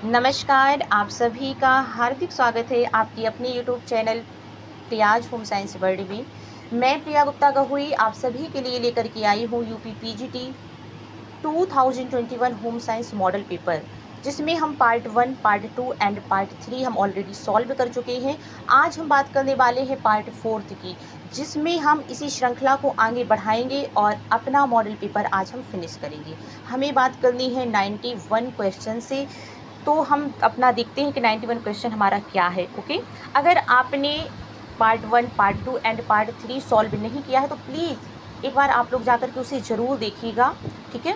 नमस्कार, आप सभी का हार्दिक स्वागत है आपकी अपने YouTube channel Priya's home science world में। मैं प्रिया गुप्ता गहुई आप सभी के लिए लेकर के आई हूँ UP PGT 2021 home science model paper, जिसमें हम पार्ट 1, पार्ट 2 एंड पार्ट 3 हम ऑलरेडी सॉल्व कर चुके हैं। आज हम बात करने वाले हैं पार्ट 4 की, जिसमें हम इसी श्रृंखला को आगे बढ़ाएंगे और अपना मॉडल पेपर आज हम फिनिश करेंगे। हमें बात करनी है 91 क्वेश्चन से, तो हम अपना देखते हैं कि 91 क्वेश्चन हमारा क्या है। ओके, अगर आपने part 1, part 2 and part 3 solve नहीं किया है तो प्लीज़ एक बार आप लोग जाकर के उसे ज़रूर देखिएगा, ठीक है।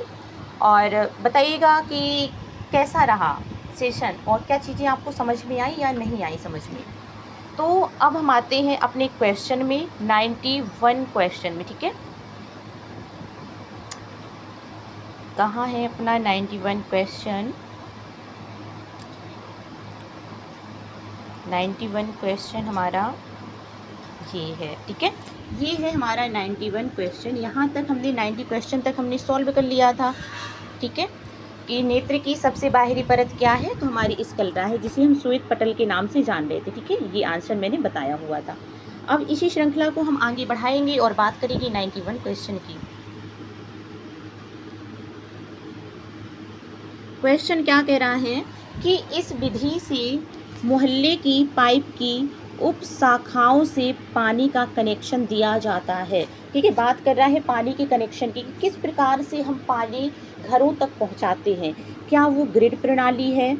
और बताइएगा कि कैसा रहा सेशन और क्या चीज़ें आपको समझ में आई या नहीं आई समझ में। तो अब हम आते हैं अपने क्वेश्चन में, 91 क्वेश्चन में, ठीक है। कहाँ है अपना 91 क्वेश्चन? 91 क्वेश्चन हमारा ये है, ठीक है। ये है हमारा 91 क्वेश्चन। यहाँ तक हमने 90 क्वेश्चन तक हमने सॉल्व कर लिया था, ठीक है। कि नेत्र की सबसे बाहरी परत क्या है, तो हमारी स्कलेरा है, जिसे हम श्वेत पटल के नाम से जान रहे थे, ठीक है। ये आंसर मैंने बताया हुआ था। अब इसी श्रृंखला को हम आगे बढ़ाएंगे और बात करेंगे 91 क्वेश्चन की। क्वेश्चन क्या कह रहा है कि इस विधि से मोहल्ले की पाइप की उप शाखाओं से पानी का कनेक्शन दिया जाता है, ठीक है। बात कर रहा है पानी के कनेक्शन की, किस प्रकार से हम पानी घरों तक पहुंचाते हैं। क्या वो ग्रिड प्रणाली है,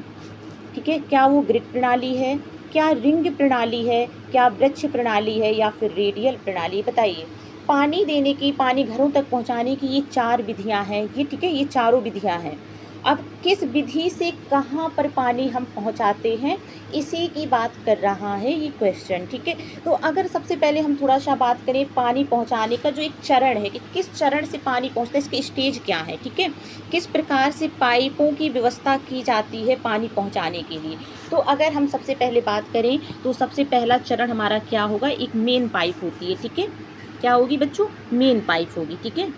ठीक है, क्या वो ग्रिड प्रणाली है, क्या रिंग प्रणाली है, क्या वृक्ष प्रणाली है, या फिर रेडियल प्रणाली। बताइए, पानी देने की, पानी घरों तक पहुंचाने की ये 4 विधियां हैं, ये, ठीक है, ये चारों विधियां हैं। अब किस विधि से कहाँ पर पानी हम पहुँचाते हैं, इसी की बात कर रहा है ये क्वेश्चन, ठीक है। तो अगर सबसे पहले हम थोड़ा सा बात करें पानी पहुँचाने का जो एक चरण है कि किस चरण से पानी पहुँचता है, इसके स्टेज क्या है, ठीक है, किस प्रकार से पाइपों की व्यवस्था की जाती है पानी पहुँचाने के लिए। तो अगर हम सबसे पहले बात करें तो सबसे पहला चरण हमारा क्या होगा, एक मेन पाइप होती है, ठीक है। क्या होगी बच्चों? मेन पाइप होगी, ठीक है।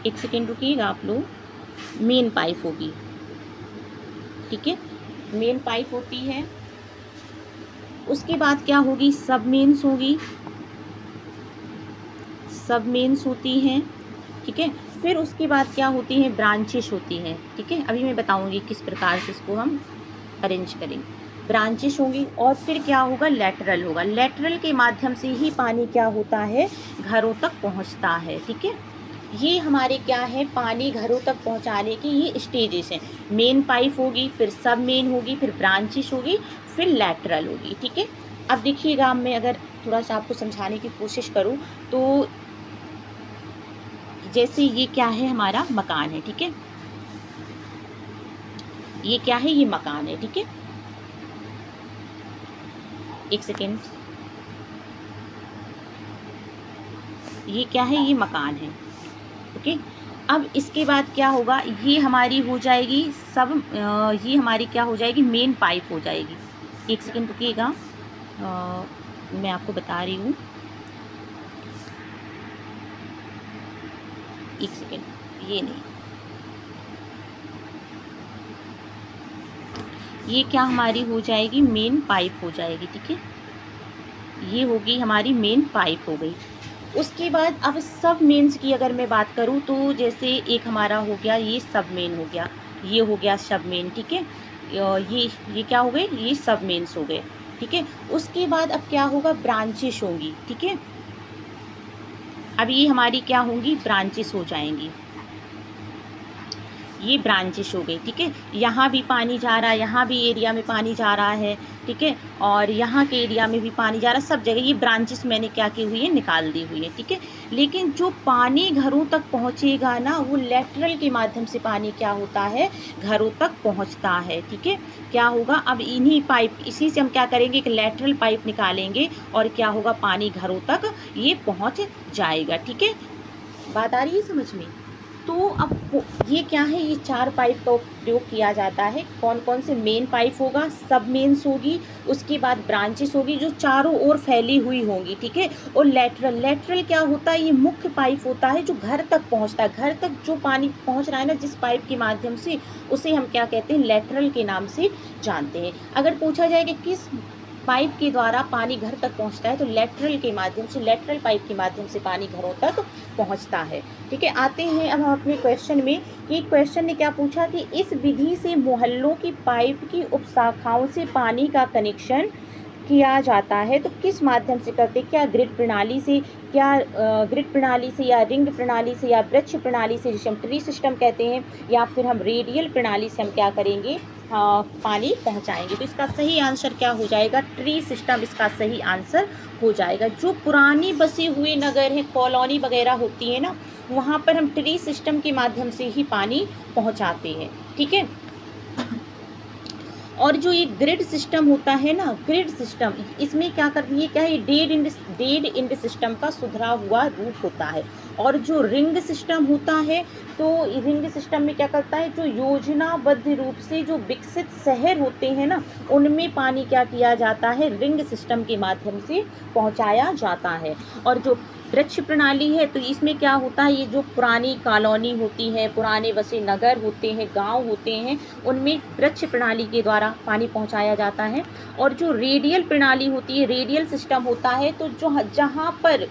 एक सेकेंड रुकिएगा आप लोग। मेन पाइप होगी, ठीक है, मेन पाइप होती है। उसके बाद क्या होगी, सब मेन्स होगी, सब मेन्स होती हैं, ठीक है। फिर उसके बाद क्या होती हैं, ब्रांचेस होती हैं, ठीक है। अभी मैं बताऊंगी किस प्रकार से इसको हम अरेंज करेंगे। ब्रांचेस होंगी और फिर क्या होगा, लेटरल होगा। लेटरल के माध्यम से ही पानी क्या होता है, घरों तक पहुंचता है, ठीक है। ये हमारे क्या है, पानी घरों तक पहुंचाने की ये स्टेजेस हैं। मेन पाइप होगी, फिर सब मेन होगी, फिर ब्रांचेस होगी, फिर लेटरल होगी, ठीक है। अब देखिएगा, मैं अगर थोड़ा सा आपको समझाने की कोशिश करूं तो जैसे ये क्या है, हमारा मकान है, ठीक है। ये क्या है, ये मकान है, ठीक है। एक सेकेंड, ये क्या है, ये मकान है, ओके। अब इसके बाद क्या होगा, ये हमारी हो जाएगी सब, ये हमारी क्या हो जाएगी, मेन पाइप हो जाएगी। एक सेकेंड रुकिएगा, मैं आपको बता रही हूँ, एक सेकेंड, ये नहीं, ये क्या हमारी हो जाएगी, मेन पाइप हो जाएगी, ठीक है। ये होगी हमारी मेन पाइप हो गई। उसके बाद अब सब मेंस की अगर मैं बात करूँ तो जैसे एक हमारा हो गया, ये सब मेन हो गया, ये हो गया सब मेन, ठीक है। ये क्या हो गए, ये सब मेंस हो गए, ठीक है। उसके बाद अब क्या होगा, ब्रांचेस होंगी, ठीक है। अब ये हमारी क्या होंगी, ब्रांचेस हो जाएंगी, ये ब्रांचेस हो गई, ठीक है। यहाँ भी पानी जा रहा है, यहाँ भी एरिया में पानी जा रहा है, ठीक है, और यहाँ के एरिया में भी पानी जा रहा है, सब जगह ये ब्रांचेस मैंने क्या की हुई है, निकाल दी हुई है, ठीक है। लेकिन जो पानी घरों तक पहुँचेगा ना, वो लेटरल के माध्यम से पानी क्या होता है, घरों तक पहुँचता है, ठीक है। क्या होगा, अब इन्हीं पाइप, इसी से हम क्या करेंगे, एक लेटरल पाइप निकालेंगे और क्या होगा, पानी घरों तक ये पहुँच जाएगा, ठीक है। बात आ रही है समझ में? तो अब ये क्या है, ये 4 पाइप का प्रयोग किया जाता है। कौन कौन से? मेन पाइप होगा, सब मेन्स होगी, उसके बाद ब्रांचेस होगी जो चारों ओर फैली हुई होंगी, ठीक है। और लेटरल क्या होता है? ये मुख्य पाइप होता है जो घर तक पहुंचता है। घर तक जो पानी पहुंच रहा है ना जिस पाइप के माध्यम से, उसे हम क्या कहते हैं? लेटरल के नाम से जानते हैं। अगर पूछा जाए कि किस पाइप के द्वारा पानी घर तक पहुंचता है, तो लेटरल के माध्यम से, लेटरल पाइप के माध्यम से पानी घरों तक पहुंचता है, ठीक है। आते हैं अब हम अपने क्वेश्चन में कि क्वेश्चन ने क्या पूछा कि इस विधि से मोहल्लों की पाइप की उपशाखाओं से पानी का कनेक्शन किया जाता है, तो किस माध्यम से करते? क्या ग्रिड प्रणाली से, क्या ग्रिड प्रणाली से, या रिंग प्रणाली से, या वृक्ष प्रणाली से जिसे हम ट्री सिस्टम कहते हैं, या फिर हम रेडियल प्रणाली से हम क्या करेंगे? पानी पहुंचाएंगे। तो इसका सही आंसर क्या हो जाएगा? ट्री सिस्टम इसका सही आंसर हो जाएगा। जो पुरानी बसे हुए नगर हैं, कॉलोनी वगैरह होती है ना, वहाँ पर हम ट्री सिस्टम के माध्यम से ही पानी पहुँचाते हैं, ठीक है। और जो ये ग्रिड सिस्टम होता है ना, ग्रिड सिस्टम, इसमें क्या करती है, क्या है? डेड इंड सिस्टम का सुधरा हुआ रूप होता है। और जो रिंग सिस्टम होता है, तो रिंग सिस्टम में क्या करता है? जो योजनाबद्ध रूप से जो विकसित शहर होते हैं ना, उनमें पानी क्या किया जाता है? रिंग सिस्टम के माध्यम से पहुंचाया जाता है। और जो वृक्ष प्रणाली है, तो इसमें क्या होता है? ये जो पुरानी कॉलोनी होती है, पुराने बसे नगर होते हैं, गांव होते हैं, उनमें वृक्ष प्रणाली के द्वारा पानी पहुंचाया जाता है। और जो रेडियल प्रणाली होती है, रेडियल सिस्टम होता है, तो जो जहां पर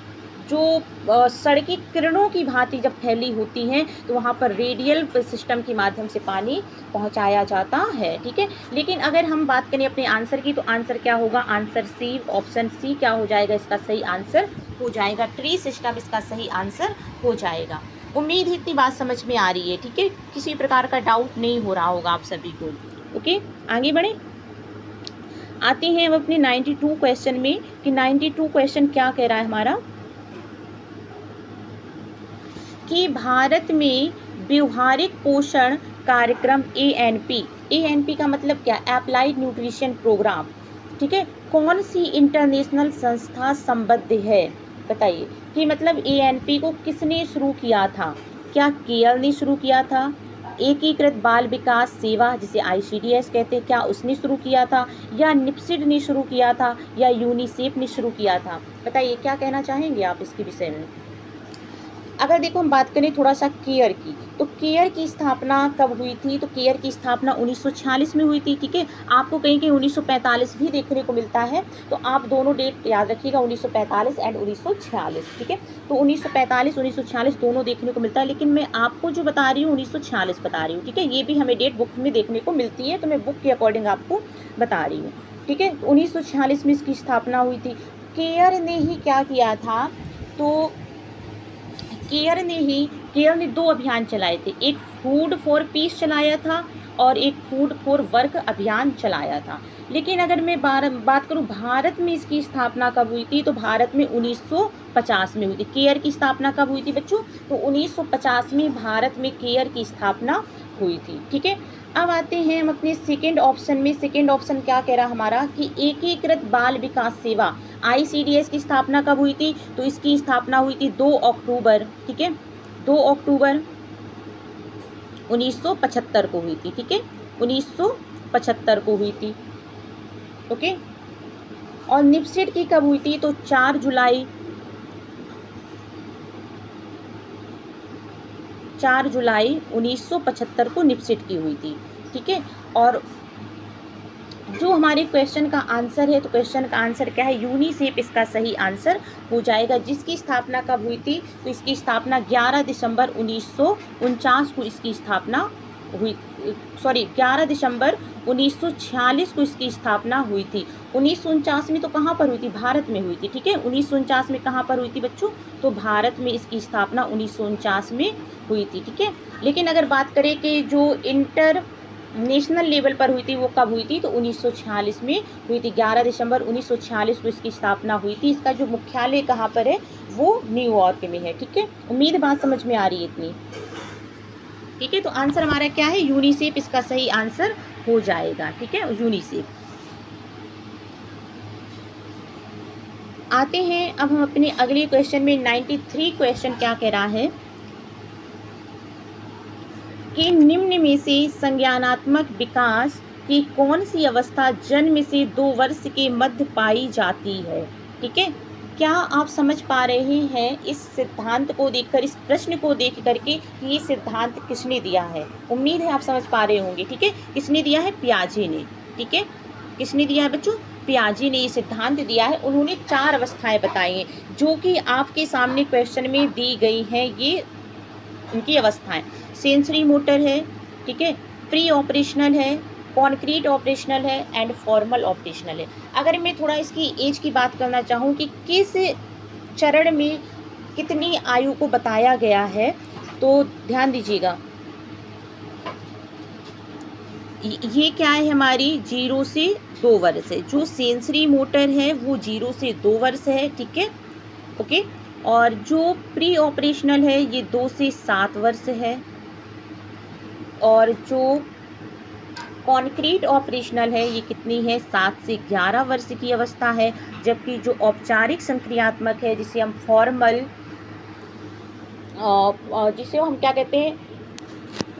जो सड़कें किरणों की भांति जब फैली होती हैं, तो वहाँ पर रेडियल सिस्टम के माध्यम से पानी पहुँचाया जाता है, ठीक है। लेकिन अगर हम बात करें अपने आंसर की, तो आंसर क्या होगा? आंसर सी, ऑप्शन सी क्या हो जाएगा? इसका सही आंसर हो जाएगा। ट्री सिस्टम इसका सही आंसर हो जाएगा। उम्मीद है इतनी बात समझ में आ रही है, ठीक है। किसी प्रकार का डाउट नहीं हो रहा होगा आप सभी को। ओके, आगे बढ़े। आते हैं हम अपने 92 क्वेश्चन में कि 92 क्वेश्चन क्या कह रहा है हमारा कि भारत में व्यवहारिक पोषण कार्यक्रम ANP का मतलब क्या? अप्लाइड न्यूट्रिशन प्रोग्राम, ठीक है, कौन सी इंटरनेशनल संस्था संबद्ध है? बताइए कि मतलब ANP को किसने शुरू किया था? क्या केएल ने शुरू किया था? एकीकृत बाल विकास सेवा जिसे ICDS कहते हैं, क्या उसने शुरू किया था? या निप्सिड ने शुरू किया था? या यूनिसेफ ने शुरू किया था? बताइए क्या कहना चाहेंगे आप इसके विषय में। अगर देखो हम बात करें थोड़ा सा केयर की, तो केयर की स्थापना कब हुई थी? तो केयर की स्थापना 1946 में हुई थी, ठीक है। आपको कहीं कहीं 1945 भी देखने को मिलता है, तो आप दोनों डेट याद रखिएगा, 1945 एंड 1946, ठीक है। तो 1945 1946 दोनों देखने को मिलता है, लेकिन मैं आपको जो बता रही हूँ 1946 बता रही हूँ, ठीक है। ये भी हमें डेट बुक में देखने को मिलती है, तो मैं बुक के अकॉर्डिंग आपको बता रही हूँ, ठीक है। 1946 में इसकी स्थापना हुई थी। केयर ने ही क्या किया था? तो केयर ने 2 अभियान चलाए थे। एक फूड फॉर पीस चलाया था और एक फूड फॉर वर्क अभियान चलाया था। लेकिन अगर मैं बात करूं भारत में इसकी स्थापना कब हुई थी, तो भारत में 1950 में हुई थी। केयर की स्थापना कब हुई थी बच्चों? तो 1950 में भारत में केयर की स्थापना हुई थी, ठीक है। अब आते हैं हम अपने सेकेंड ऑप्शन में। सेकेंड ऑप्शन क्या कह रहा हमारा कि एकीकृत बाल विकास सेवा ICDS की स्थापना कब हुई थी? तो इसकी स्थापना हुई थी 2 अक्टूबर, ठीक है, 2 अक्टूबर 1975 को हुई थी, ठीक है, 1975 को हुई थी, ओके। और निप्सिड की कब हुई थी? तो 4 जुलाई 1975 को निप्सिड की हुई थी, ठीक है। और जो हमारे क्वेश्चन का आंसर है, तो क्वेश्चन का आंसर क्या है? यूनिसेफ इसका सही आंसर हो जाएगा। जिसकी स्थापना कब हुई थी? तो इसकी स्थापना 11 दिसंबर 1949 को इसकी स्थापना हुई, 11 दिसंबर 1946 को इसकी स्थापना हुई थी। 1949 में तो कहाँ पर हुई थी? भारत में हुई थी, ठीक है। 1949 में कहाँ पर हुई थी बच्चों? तो भारत में इसकी स्थापना 1949 में हुई थी, ठीक है। लेकिन अगर बात करें कि जो नेशनल लेवल पर हुई थी, वो कब हुई थी? तो 1946 में हुई थी। 11 दिसंबर 1946 को इसकी स्थापना हुई थी। इसका जो मुख्यालय कहाँ पर है? वो न्यूयॉर्क में है, ठीक है। उम्मीद बात समझ में आ रही है इतनी, ठीक है। तो आंसर हमारा क्या है? यूनिसेफ इसका सही आंसर हो जाएगा, ठीक है, यूनिसेफ। आते हैं अब हम अपने अगले क्वेश्चन में। 93 क्वेश्चन क्या कह रहा है कि निम्न में से संज्ञानात्मक विकास की कौन सी अवस्था जन्म से 2 वर्ष के मध्य पाई जाती है। ठीक है, क्या आप समझ पा रहे हैं इस सिद्धांत को देखकर, इस प्रश्न को देख करके कि ये सिद्धांत किसने दिया है। उम्मीद है आप समझ पा रहे होंगे। ठीक है, किसने दिया है, पियाजे ने। ठीक है, किसने दिया है बच्चों, पियाजे ने ये सिद्धांत दिया है। उन्होंने 4 अवस्थाएं बताई हैं जो कि आपके सामने क्वेश्चन में दी गई हैं। ये उनकी अवस्थाएं सेंसरी मोटर है, ठीक है, प्री ऑपरेशनल है, कॉन्क्रीट ऑपरेशनल है एंड फॉर्मल ऑपरेशनल है। अगर मैं थोड़ा इसकी एज की बात करना चाहूँ कि किस चरण में कितनी आयु को बताया गया है, तो ध्यान दीजिएगा। ये क्या है, हमारी 0 से 2 वर्ष है। जो सेंसरी मोटर है वो 0 से 2 वर्ष है। ठीक है, ओके। और जो प्री ऑपरेशनल है ये 2 से 7 वर्ष है। और जो कॉन्क्रीट ऑपरेशनल है ये कितनी है, 7 से 11 वर्ष की अवस्था है। जबकि जो औपचारिक संक्रियात्मक है, जिसे हम फॉर्मल, जिसे हम क्या कहते हैं,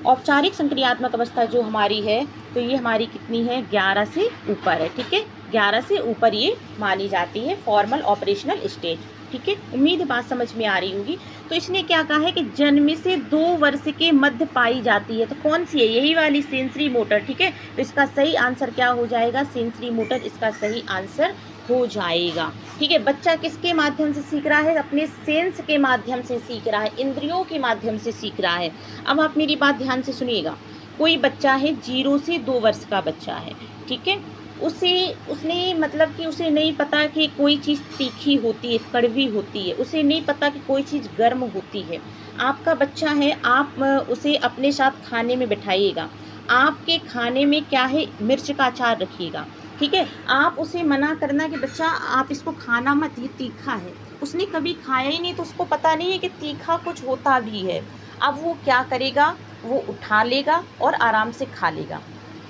औपचारिक संक्रियात्मक अवस्था जो हमारी है, तो ये हमारी कितनी है, 11 से ऊपर है। ठीक है, 11 से ऊपर ये मानी जाती है फॉर्मल ऑपरेशनल स्टेज। ठीक है, उम्मीद है बात समझ में आ रही होगी। तो इसने क्या कहा है कि जन्म से 2 वर्ष के मध्य पाई जाती है। तो कौन सी है, यही वाली सेंसरी मोटर। ठीक है, तो इसका सही आंसर क्या हो जाएगा, सेंसरी मोटर इसका सही आंसर हो जाएगा। ठीक है, बच्चा किसके माध्यम से सीख रहा है, अपने सेंस के माध्यम से सीख रहा है, इंद्रियों के माध्यम से सीख रहा है। अब आप मेरी बात ध्यान से सुनिएगा। कोई बच्चा है 0 से 2 वर्ष का बच्चा है, ठीक है, उसने मतलब कि उसे नहीं पता कि कोई चीज़ तीखी होती है, कड़वी होती है, उसे नहीं पता कि कोई चीज़ गर्म होती है। आपका बच्चा है, आप उसे अपने साथ खाने में बिठाइएगा, आपके खाने में क्या है, मिर्च का अचार रखिएगा। ठीक है, आप उसे मना करना कि बच्चा आप इसको खाना मत, ये तीखा है। उसने कभी खाया ही नहीं, तो उसको पता नहीं है कि तीखा कुछ होता भी है। अब वो क्या करेगा, वो उठा लेगा और आराम से खा लेगा।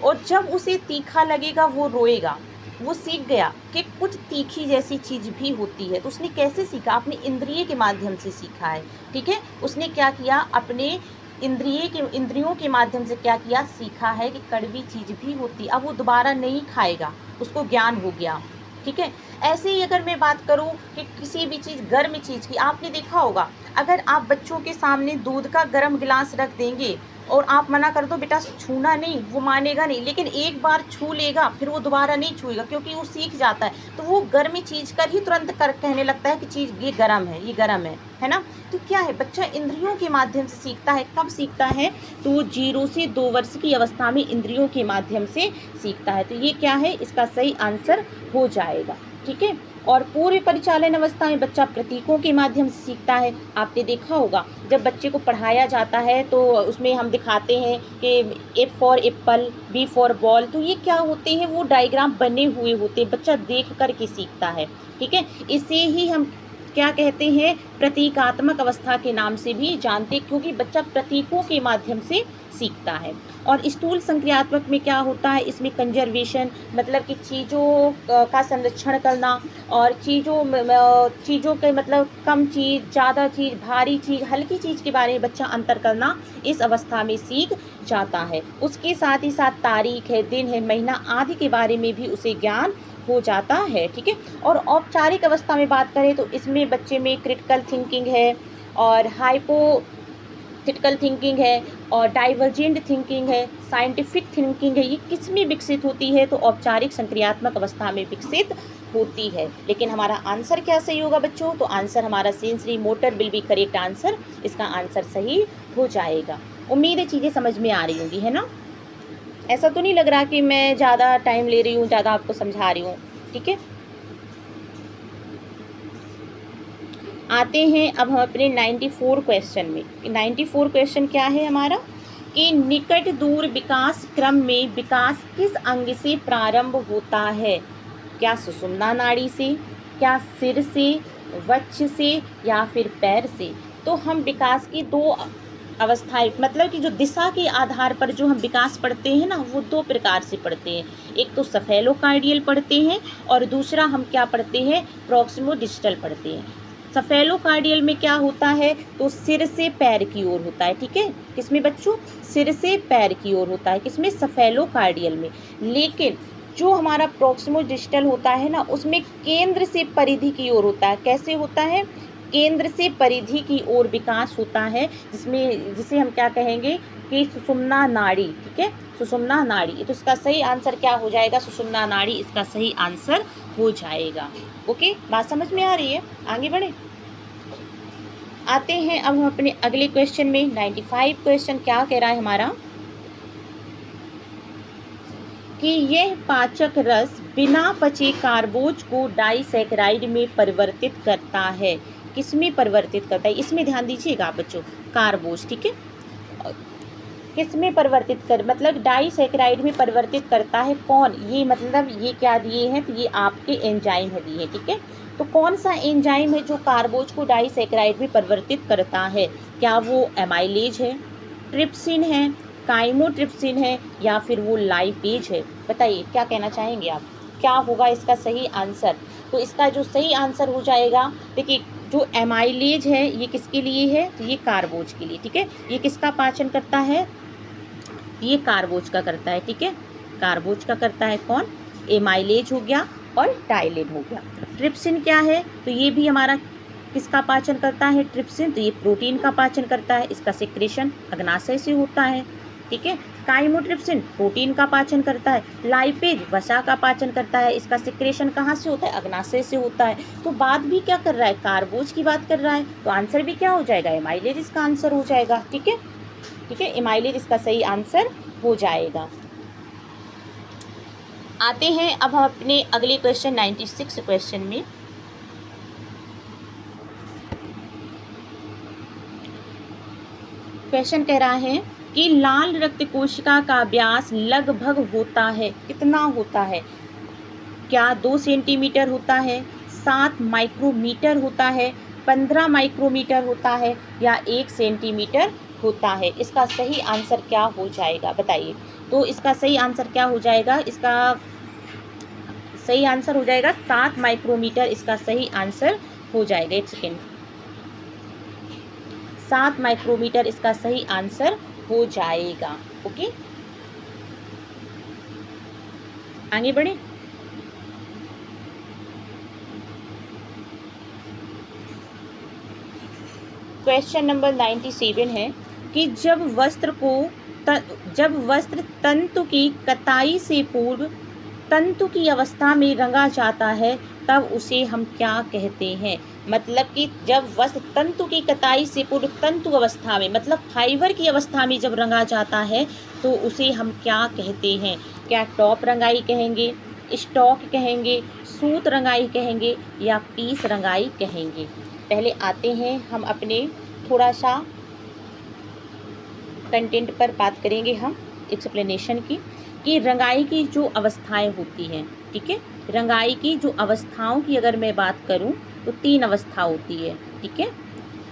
और जब उसे तीखा लगेगा वो रोएगा। वो सीख गया कि कुछ तीखी जैसी चीज़ भी होती है। तो उसने कैसे सीखा, अपने इंद्रिय के माध्यम से सीखा है। ठीक है, उसने क्या किया, अपने इंद्रियों के माध्यम से क्या किया, सीखा है कि कड़वी चीज़ भी होती। अब वो दोबारा नहीं खाएगा, उसको ज्ञान हो गया। ठीक है, ऐसे ही अगर मैं बात करूं कि किसी भी चीज़, गर्म चीज़ की, आपने देखा होगा, अगर आप बच्चों के सामने दूध का गर्म गिलास रख देंगे और आप मना कर दो बेटा छूना नहीं, वो मानेगा नहीं। लेकिन एक बार छू लेगा, फिर वो दोबारा नहीं छूएगा, क्योंकि वो सीख जाता है। तो वो गर्म चीज़ कर ही तुरंत कहने लगता है कि चीज़ ये गर्म है, ये गर्म है ना। तो क्या है, बच्चा इंद्रियों के माध्यम से सीखता है। कब सीखता है, तो वो 0 से 2 वर्ष की अवस्था में इंद्रियों के माध्यम से सीखता है। तो ये क्या है, इसका सही आंसर हो जाएगा। ठीक है, और पूर्व परिचालन अवस्था में बच्चा प्रतीकों के माध्यम से सीखता है। आपने देखा होगा, जब बच्चे को पढ़ाया जाता है तो उसमें हम दिखाते हैं कि A for apple, B for ball. तो ये क्या होते हैं, वो डायग्राम बने हुए होते हैं, बच्चा देख कर के सीखता है। ठीक है, इसे ही हम क्या कहते हैं, प्रतीकात्मक अवस्था के नाम से भी जानते हैं, क्योंकि बच्चा प्रतीकों के माध्यम से सीखता है। और स्थूल संक्रियात्मक में क्या होता है, इसमें कंजर्वेशन, मतलब कि चीज़ों का संरक्षण करना, और चीज़ों के मतलब कम चीज़, ज़्यादा चीज़, भारी चीज़, हल्की चीज़ के बारे में बच्चा अंतर करना इस अवस्था में सीख जाता है। उसके साथ ही साथ तारीख है, दिन है, महीना आदि के बारे में भी उसे ज्ञान हो जाता है। ठीक है, और औपचारिक अवस्था में बात करें तो इसमें बच्चे में क्रिटिकल थिंकिंग है, और हाइपोथेटिकल थिंकिंग है, और डाइवर्जेंट थिंकिंग है, साइंटिफिक थिंकिंग है। ये किस में विकसित होती है, तो औपचारिक संक्रियात्मक अवस्था में विकसित होती है। लेकिन हमारा आंसर क्या सही होगा बच्चों, तो आंसर हमारा sensory motor will be correct answer, इसका आंसर सही हो जाएगा। उम्मीद है चीज़ें समझ में आ रही होंगी, है ना। ऐसा तो नहीं लग रहा कि मैं ज़्यादा टाइम ले रही हूँ, ज़्यादा आपको समझा रही हूँ। ठीक है, आते हैं अब हम अपने 94 क्वेश्चन में। 94 क्वेश्चन क्या है हमारा, कि निकट दूर विकास क्रम में विकास किस अंग से प्रारंभ होता है। क्या सुषुम्ना नाड़ी से, क्या सिर से, वक्ष से, या फिर पैर से। तो हम विकास की 2 अवस्थाएं, मतलब कि जो दिशा के आधार पर जो हम विकास पढ़ते हैं ना, वो 2 प्रकार से पढ़ते हैं। एक तो सेफेलोकार्डियल पढ़ते हैं, और दूसरा हम क्या पढ़ते हैं, प्रॉक्सिमो डिस्टल पढ़ते हैं। सफेलोकार्डियल में क्या होता है, तो सिर से पैर की ओर होता है, ठीक है। किसमें बच्चों, सिर से पैर की ओर होता है, किसमें, सफेलोकार्डियल में। लेकिन जो हमारा प्रॉक्सिमो डिस्टल होता है ना, उसमें केंद्र से परिधि की ओर होता है। कैसे होता है, केंद्र से परिधि की ओर विकास होता है, जिसे हम क्या कहेंगे कि सुषुम्ना नाड़ी, ठीक है, सुषुम्ना नाड़ी। तो इसका सही आंसर क्या हो जाएगा, सुषुम्ना नाड़ी इसका सही आंसर हो जाएगा। ओके, बात समझ में आ रही है, आगे बढ़े। आते हैं अब हम अपने अगले क्वेश्चन में। 95 क्वेश्चन क्या कह रहा है हमारा, कि यह पाचक रस बिना पचे कार्बोज को डाइसैकेराइड में परिवर्तित करता है। किसमें परिवर्तित करता है, इसमें ध्यान दीजिएगा बच्चों, कार्बोज, ठीक है। किसमें परिवर्तित कर, मतलब डाइसैकेराइड में परिवर्तित करता है कौन, ये मतलब ये क्या दिए हैं, तो ये आपके एंजाइम है दिए हैं, ठीक है। तो कौन सा एंजाइम है जो कार्बोज को डाइसैकेराइड में परिवर्तित करता है, क्या वो एमाइलेज है, ट्रिप्सिन है, काइमोट्रिप्सिन है, या फिर वो लाइपेज है। बताइए क्या कहना चाहेंगे आप, क्या होगा इसका सही आंसर। तो इसका जो सही आंसर हो जाएगा, देखिए जो एमाइलेज है ये किसके लिए है, तो ये कार्बोज के लिए, ठीक है। ये किसका पाचन करता है, ये कार्बोज का करता है, ठीक है। कार्बोज का करता है कौन, एमाइलेज हो गया और टाइलिन हो गया। ट्रिप्सिन क्या है, तो ये भी हमारा किसका पाचन करता है, ट्रिप्सिन, तो ये प्रोटीन का पाचन करता है, इसका सिक्रेशन अग्नाशय से होता है, ठीक है। काइमोट्रिप्सिन प्रोटीन का पाचन करता है, लाइपेज वसा का पाचन करता है, इसका सिक्रेशन कहाँ से होता है, अग्नाशय से होता है। तो बात भी क्या कर रहा है, कार्बोज की बात कर रहा है, तो आंसर भी क्या हो जाएगा, एमाइलेज इसका आंसर हो जाएगा, ठीक है, ठीक है। एमाइलेज इसका सही आंसर हो जाएगा। आते हैं अब हम अपने अगले क्वेश्चन 96 क्वेश्चन में। क्वेश्चन कह रहा है कि लाल रक्त कोशिका का व्यास लगभग होता है, कितना होता है, क्या 2 सेंटीमीटर होता है, 7 माइक्रोमीटर होता है, 15 माइक्रोमीटर होता है, या 1 सेंटीमीटर होता है। इसका सही आंसर क्या हो जाएगा, बताइए। तो इसका सही आंसर क्या हो जाएगा, इसका सही आंसर हो जाएगा 7 माइक्रोमीटर, इसका सही आंसर हो जाएगा। एक सेकेंड, 7 माइक्रोमीटर इसका सही आंसर हो जाएगा। ओके, आगे बढ़े। क्वेश्चन नंबर 97 है कि जब वस्त्र तंतु की कताई से पूर्व तंतु की अवस्था में रंगा जाता है, तब उसे हम क्या कहते हैं। मतलब कि जब वस्त्र तंतु की कताई से पूर्व तंतु अवस्था में, मतलब फाइबर की अवस्था में जब रंगा जाता है, तो उसे हम क्या कहते हैं। क्या टॉप रंगाई कहेंगे, स्टॉक कहेंगे, सूत रंगाई कहेंगे, या पीस रंगाई कहेंगे। पहले आते हैं हम अपने थोड़ा सा कंटेंट पर बात करेंगे हम एक्सप्लेनेशन की, कि रंगाई की जो अवस्थाएं होती हैं, ठीक है। रंगाई की जो अवस्थाओं की अगर मैं बात करूं, तो 3 अवस्था होती है, ठीक है।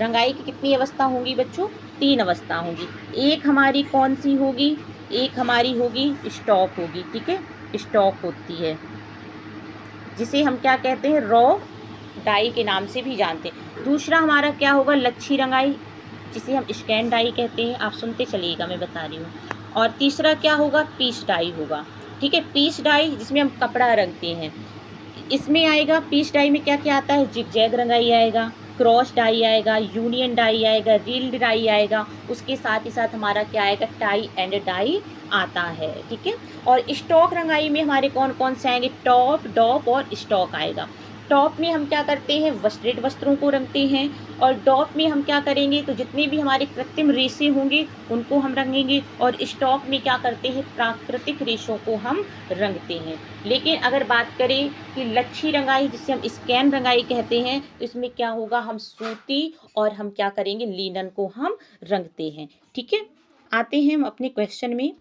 रंगाई की कितनी अवस्था होंगी बच्चों, 3 अवस्था होंगी। एक हमारी कौन सी होगी, एक हमारी होगी स्टॉक होगी, ठीक है, स्टॉक होती है, जिसे हम क्या कहते हैं, रॉ डाई के नाम से भी जानते हैं। दूसरा हमारा क्या होगा, लच्छी रंगाई, जिसे हम स्कैन डाई कहते हैं, आप सुनते चलिएगा मैं बता रही हूँ। और तीसरा क्या होगा, पीस डाई होगा, ठीक है। पीस डाई जिसमें हम कपड़ा रंगते हैं, इसमें आएगा पीस डाई में क्या क्या आता है, जिगजैग रंगाई आएगा, क्रॉस डाई आएगा, यूनियन डाई आएगा, रील्ड डाई आएगा, उसके साथ ही साथ हमारा क्या आएगा, टाई एंड डाई आता है, ठीक है। और स्टॉक रंगाई में हमारे कौन कौन से आएंगे, टॉप, डॉप और स्टॉक आएगा। टॉप में हम क्या करते हैं, वस्त्रित वस्त्रों को रंगते हैं, और डॉप में हम क्या करेंगे, तो जितने भी हमारे कृत्रिम रेशे होंगे उनको हम रंगेंगे, और स्टॉक में क्या करते हैं, प्राकृतिक रेशों को हम रंगते हैं। लेकिन अगर बात करें कि लच्छी रंगाई, जिसे हम स्कैन रंगाई कहते हैं, तो इसमें क्या होगा, हम सूती और हम क्या करेंगे, लिनन को हम रंगते हैं, ठीक है। आते हैं हम अपने क्वेश्चन में,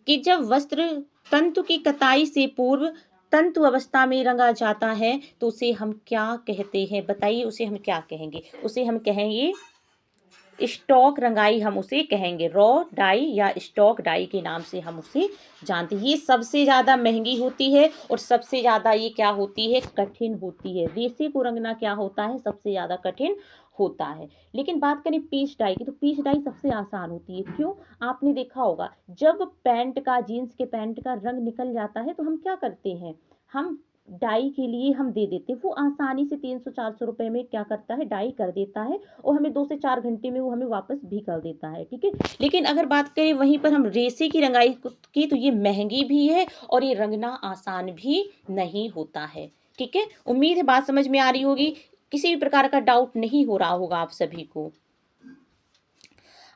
कि जब वस्त्र तंतु की कताई से पूर्व तंतु अवस्था में रंगा जाता है, तो उसे हम क्या कहते हैं, बताइए, उसे हम क्या कहेंगे। उसे हम कहेंगे स्टॉक रंगाई हम उसे कहेंगे, रॉ डाई या स्टॉक डाई के नाम से हम उसे जानते हैं। ये सबसे ज़्यादा महंगी होती है और सबसे ज़्यादा ये क्या होती है, कठिन होती है। रेसे को रंगना क्या होता है, सबसे ज़्यादा कठिन होता है। लेकिन बात करें पीच डाई की, तो पीच डाई सबसे आसान होती है। क्यों, आपने देखा होगा जब पैंट का, जीन्स के पैंट का रंग निकल जाता है तो हम क्या करते हैं, हम डाई के लिए हम दे देते हैं। वो आसानी से 300-400 रुपए में क्या करता है, डाई कर देता है और हमें 2 से 4 घंटे में वो हमें वापस भी कर देता है, ठीक है। लेकिन अगर बात करें वहीं पर हम रेसे की रंगाई की, तो ये महंगी भी है और ये रंगना आसान भी नहीं होता है, ठीक है। उम्मीद है बात समझ में आ रही होगी, किसी भी प्रकार का डाउट नहीं हो रहा होगा आप सभी को।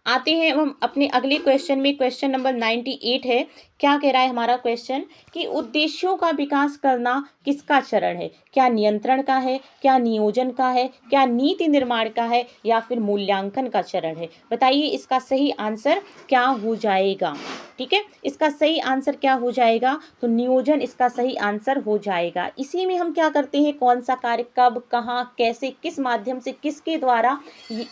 आते हैं हम अपने अगले क्वेश्चन में। क्वेश्चन नंबर 98 है। क्या कह रहा है हमारा क्वेश्चन कि उद्देश्यों का विकास करना किसका चरण है, क्या नियंत्रण का है, क्या नियोजन का है, क्या नीति निर्माण का है, या फिर मूल्यांकन का चरण है। बताइए इसका सही आंसर क्या हो जाएगा, ठीक है। इसका सही आंसर क्या हो जाएगा, तो नियोजन इसका सही आंसर हो जाएगा। इसी में हम क्या करते हैं, कौन सा कार्य कब, कहाँ, कैसे, किस माध्यम से, किसके द्वारा,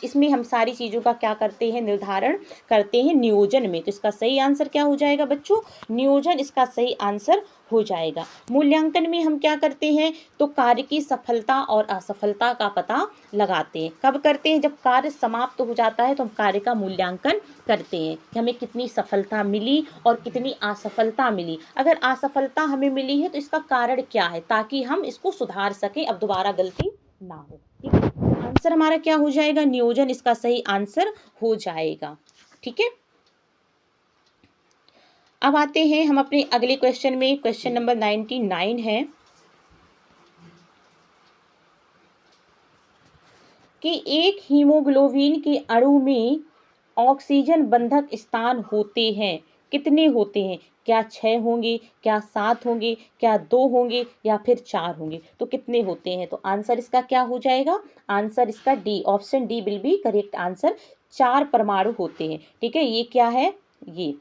इसमें हम सारी चीज़ों का क्या करते हैं, निर्धारण करते हैं नियोजन में। तो इसका सही आंसर क्या हो जाएगा बच्चों, नियोजन इसका सही आंसर हो जाएगा। मूल्यांकन में हम क्या करते हैं, तो कार्य की सफलता और असफलता का पता लगाते हैं। कब करते हैं, जब कार्य समाप्त हो जाता है तो हम कार्य का मूल्यांकन करते हैं कि हमें कितनी सफलता मिली और कितनी असफलता मिली। अगर असफलता हमें मिली है तो इसका कारण क्या है, ताकि हम इसको सुधार सकें, अब दोबारा गलती ना हो, ठीक है। आंसर हमारा क्या हो जाएगा, नियोजन इसका सही आंसर हो जाएगा, ठीक है। अब आते हैं हम अपने अगले क्वेश्चन में। क्वेश्चन नंबर 99 है कि एक हीमोग्लोबिन के अणु में ऑक्सीजन बंधक स्थान होते हैं, कितने होते हैं, क्या 6 होंगे, क्या 7 होंगे, क्या 2 होंगे, या फिर 4 होंगे। तो कितने होते हैं, तो आंसर इसका क्या हो जाएगा, आंसर इसका D, option D will be correct answer. 4 परमाणु होते हैं, ठीक है। ये क्या है, ये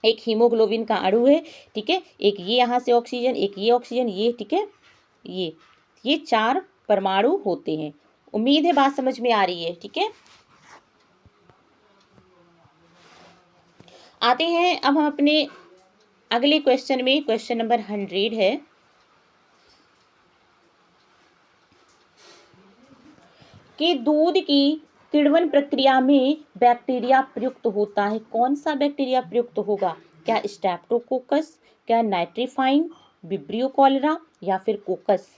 एक हीमोग्लोबिन का अणु है, ठीक है। एक ये यहाँ से ऑक्सीजन, एक ये ऑक्सीजन, ये, ठीक है, ये 4 परमाणु होते हैं। उम्मीद है बात समझ में आ रही है, ठीक है। आते हैं अब हम अपने अगले क्वेश्चन में। क्वेश्चन नंबर 100 है कि दूध की किण्वन प्रक्रिया में बैक्टीरिया प्रयुक्त होता है, कौन सा बैक्टीरिया प्रयुक्त होगा, क्या स्ट्रेप्टोकोकस, क्या नाइट्रीफाइन, विब्रियो कॉलेरा, या फिर कोकस।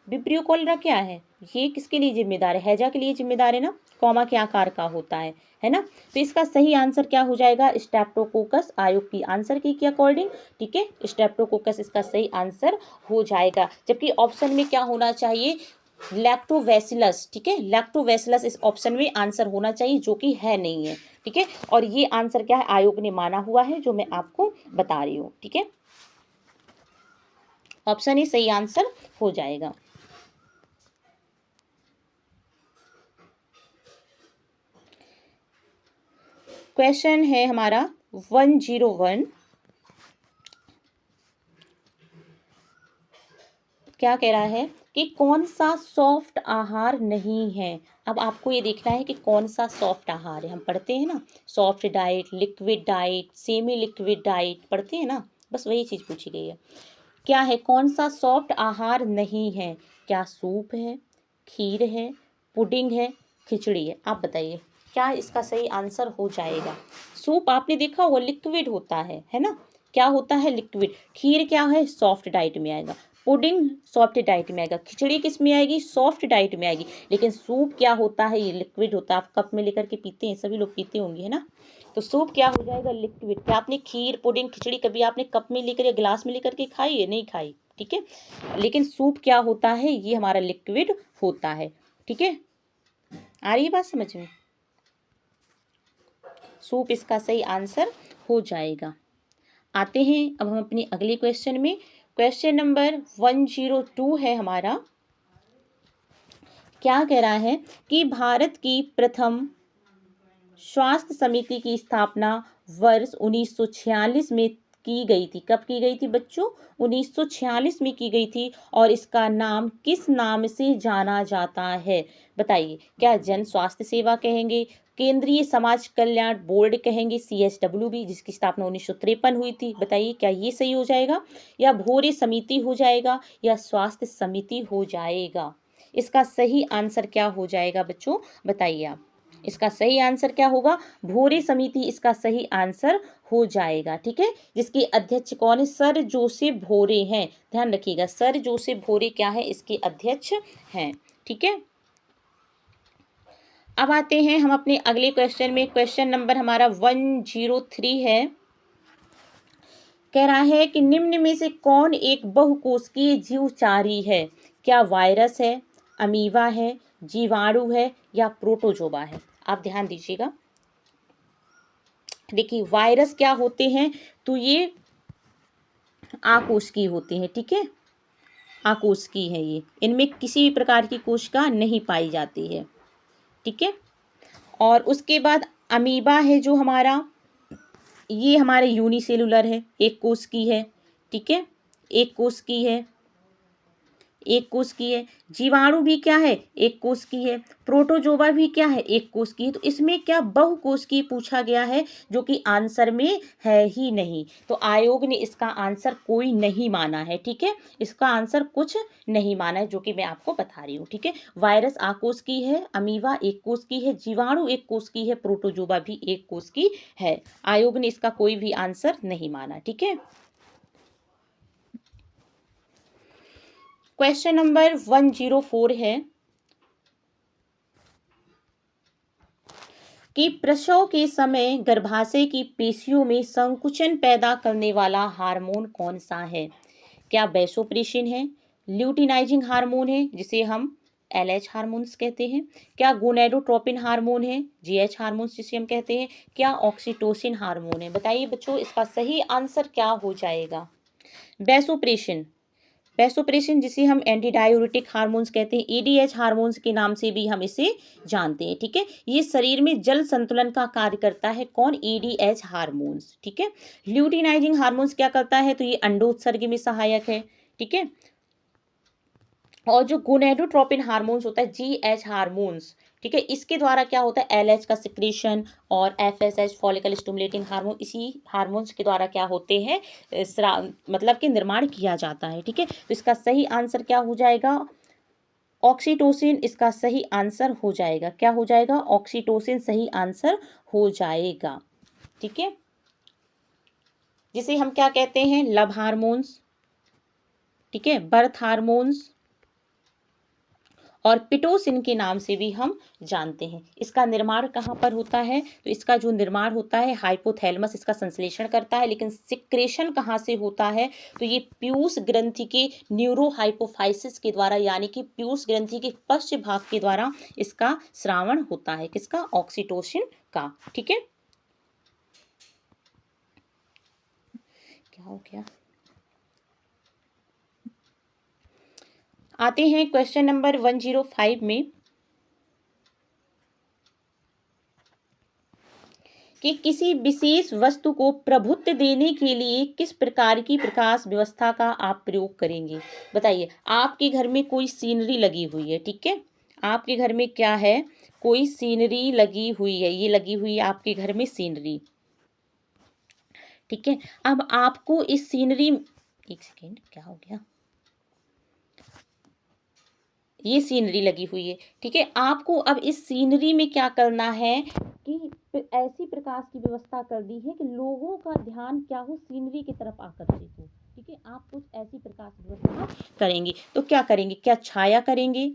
विब्रियो कॉलेरा क्या है, ये किसके लिए जिम्मेदार है, हैजा के लिए जिम्मेदार है ना, कॉमा के आकार का होता है ना। तो इसका सही आंसर क्या हो जाएगा, स्ट्रेप्टोकोकस, आयोग की आंसर की के अकॉर्डिंग, ठीक है। स्ट्रेप्टोकोकस इसका सही आंसर हो जाएगा। जबकि ऑप्शन में क्या होना चाहिए, लैक्टोबैसिलस, ठीक है। लैक्टोबैसिलस इस ऑप्शन में आंसर होना चाहिए, जो कि है नहीं है, ठीक है। और ये आंसर क्या है, आयोग ने माना हुआ है, जो मैं आपको बता रही हूँ, ठीक है। ऑप्शन ही सही आंसर हो जाएगा। क्वेश्चन है हमारा 101। क्या कह रहा है कि कौन सा सॉफ्ट आहार नहीं है। अब आपको ये देखना है कि कौन सा सॉफ्ट आहार है। हम पढ़ते हैं ना, soft diet, liquid diet, semi liquid diet पढ़ते हैं ना, बस वही चीज़ पूछी गई है। क्या है, कौन सा सॉफ्ट आहार नहीं है, क्या सूप है, खीर है, पुडिंग है, खिचड़ी है। आप बताइए क्या इसका सही आंसर हो जाएगा। सूप आपने देखा होगा लिक्विड होता है ना, क्या होता है, लिक्विड। खीर क्या है, सॉफ्ट डाइट में आएगा। पुडिंग सॉफ्ट डाइट में आएगा। खिचड़ी किस में आएगी, सॉफ्ट डाइट में आएगी। लेकिन सूप क्या होता है, ये लिक्विड होता है। आप कप में लेकर के पीते हैं, सभी लोग पीते होंगे, है ना। तो सूप क्या हो जाएगा, लिक्विड। क्या आपने खीर, पुडिंग, खिचड़ी कभी आपने कप में लेकर या गिलास में लेकर के खाई है, नहीं खाई, ठीक है। लेकिन सूप क्या होता है, ये हमारा लिक्विड होता है, ठीक है। आ रही है बात समझ में, सूप इसका सही आंसर हो जाएगा। आते हैं अब हम अपने अगले क्वेश्चन में। क्वेश्चन नंबर 102 है हमारा। क्या कह रहा है कि भारत की प्रथम स्वास्थ्य समिति की स्थापना वर्ष 1946 में की गई थी। कब की गई थी बच्चों? 1946 में की गई थी। और इसका नाम किस नाम से जाना जाता है? बताइए, क्या जन स्वास्थ्य सेवा कहेंगे, केंद्रीय समाज कल्याण बोर्ड कहेंगे, CSWB, जिसकी स्थापना 1953 हुई थी? बताइए, क्या ये सही हो जाएगा, या भोरे समिति हो जाएगा, या स्वास्थ्य समिति हो जाएगा? इसका सही आंसर क्या हो जाएगा बच्चों, बताइए आप। इसका सही आंसर क्या होगा? भोरे समिति इसका सही आंसर हो जाएगा। ठीक है, जिसके अध्यक्ष कौन है? सर जोसेफ भोरे हैं। ध्यान रखिएगा, सर जोसेफ भोरे क्या है? इसके अध्यक्ष हैं। ठीक है, अब आते हैं हम अपने अगले क्वेश्चन में। क्वेश्चन नंबर हमारा 103 है। कह रहा है कि निम्न में से कौन एक बहुकोशिकीय जीवचारी है? क्या वायरस है, अमीबा है, जीवाणु है, या प्रोटोजोआ है? आप ध्यान दीजिएगा। देखिए, वायरस क्या होते हैं? तो ये आकोशिकीय होते हैं। ठीक है, आकोशिकीय है ये, इनमें किसी भी प्रकार की कोशिका नहीं पाई जाती है। ठीक है, और उसके बाद अमीबा है जो हमारा, ये हमारे यूनिसेलुलर है, एक कोश की है। ठीक है, एक कोश की है, एक कोश की है। जीवाणु भी क्या है? एक कोश की है। प्रोटोजोआ भी क्या है? एक कोश की है। तो इसमें क्या बहुकोश की पूछा गया है, जो कि आंसर में है ही नहीं। तो आयोग ने इसका आंसर कोई नहीं माना है। ठीक है, इसका आंसर कुछ नहीं माना है, जो कि मैं आपको बता रही हूँ। ठीक है, वायरस आकोश की है, अमीबा एक कोश की है, जीवाणु एक कोश की है, प्रोटोजोआ भी एक कोश की है। आयोग ने इसका कोई भी आंसर नहीं माना। ठीक है, क्वेश्चन नंबर 104 है कि प्रसव के समय गर्भाशय की पेशियों में संकुचन पैदा करने वाला हार्मोन कौन सा है? क्या वैसोप्रेसिन है, ल्यूटिनाइजिंग हार्मोन है जिसे हम LH हार्मोन्स कहते हैं, क्या गोनेडोट्रोपिन हार्मोन है, GH हार्मोन्स जिसे हम कहते हैं, क्या ऑक्सीटोसिन हार्मोन है? बताइए बच्चों, इसका सही आंसर क्या हो जाएगा? वैसोप्रेसिन। वैसोप्रेसिन जिसे हम एंटी डायूरेटिक हार्मोन्स कहते हैं, EDH हार्मोन्स के नाम से भी हम इसे जानते हैं। ठीक है, ये शरीर में जल संतुलन का कार्य करता है। कौन? EDH hormones. ठीक है, ल्यूटिनाइजिंग हार्मोन्स क्या करता है? तो ये अंडोत्सर्ग में सहायक है। ठीक है, और जो गोनेडोट्रोपिन हार्मोन्स होता है, GH हार्मोन्स, ठीक है, इसके द्वारा क्या होता है? LH का सिक्रेशन, और FSH फॉलिकल स्टिमुलेटिंग हार्मोन, इसी हार्मोन्स के द्वारा क्या होते हैं? मतलब कि निर्माण किया जाता है। ठीक है, तो इसका सही आंसर क्या हो जाएगा? ऑक्सीटोसिन इसका सही आंसर हो जाएगा। क्या हो जाएगा? ऑक्सीटोसिन सही आंसर हो जाएगा। ठीक है, जिसे हम क्या कहते हैं? Love hormones. ठीक है, बर्थ हार्मोन्स, और पिटोसिन के नाम से भी हम जानते हैं। इसका निर्माण कहाँ पर होता है? तो इसका जो निर्माण होता है, हाइपोथैलेमस इसका संश्लेषण करता है, लेकिन सिक्रेशन कहाँ से होता है? तो ये पीयूष ग्रंथि के न्यूरोहाइपोफाइसिस के द्वारा, यानी कि पीयूष ग्रंथि के पश्च भाग के द्वारा इसका स्रावण होता है। किसका? ऑक्सीटोसिन का। ठीक है, क्या हो गया? आते हैं क्वेश्चन नंबर 105 में कि किसी विशेष वस्तु को प्रभुत्व देने के लिए किस प्रकार की प्रकाश व्यवस्था का आप प्रयोग करेंगे? बताइए, आपके घर में कोई सीनरी लगी हुई है। ठीक है, आपके घर में क्या है? कोई सीनरी लगी हुई है, ये लगी हुई है आपके घर में सीनरी। ठीक है, अब आपको इस सीनरी, एक सेकेंड, क्या हो गया? ये सीनरी लगी हुई है। ठीक है, आपको अब इस सीनरी में क्या करना है कि ऐसी प्रकाश की व्यवस्था कर दी है कि लोगों का ध्यान क्या हो? सीनरी की तरफ आकर्षित हो। ठीक है, आप कुछ ऐसी प्रकाश व्यवस्था करेंगे। तो क्या करेंगे? क्या छाया करेंगे?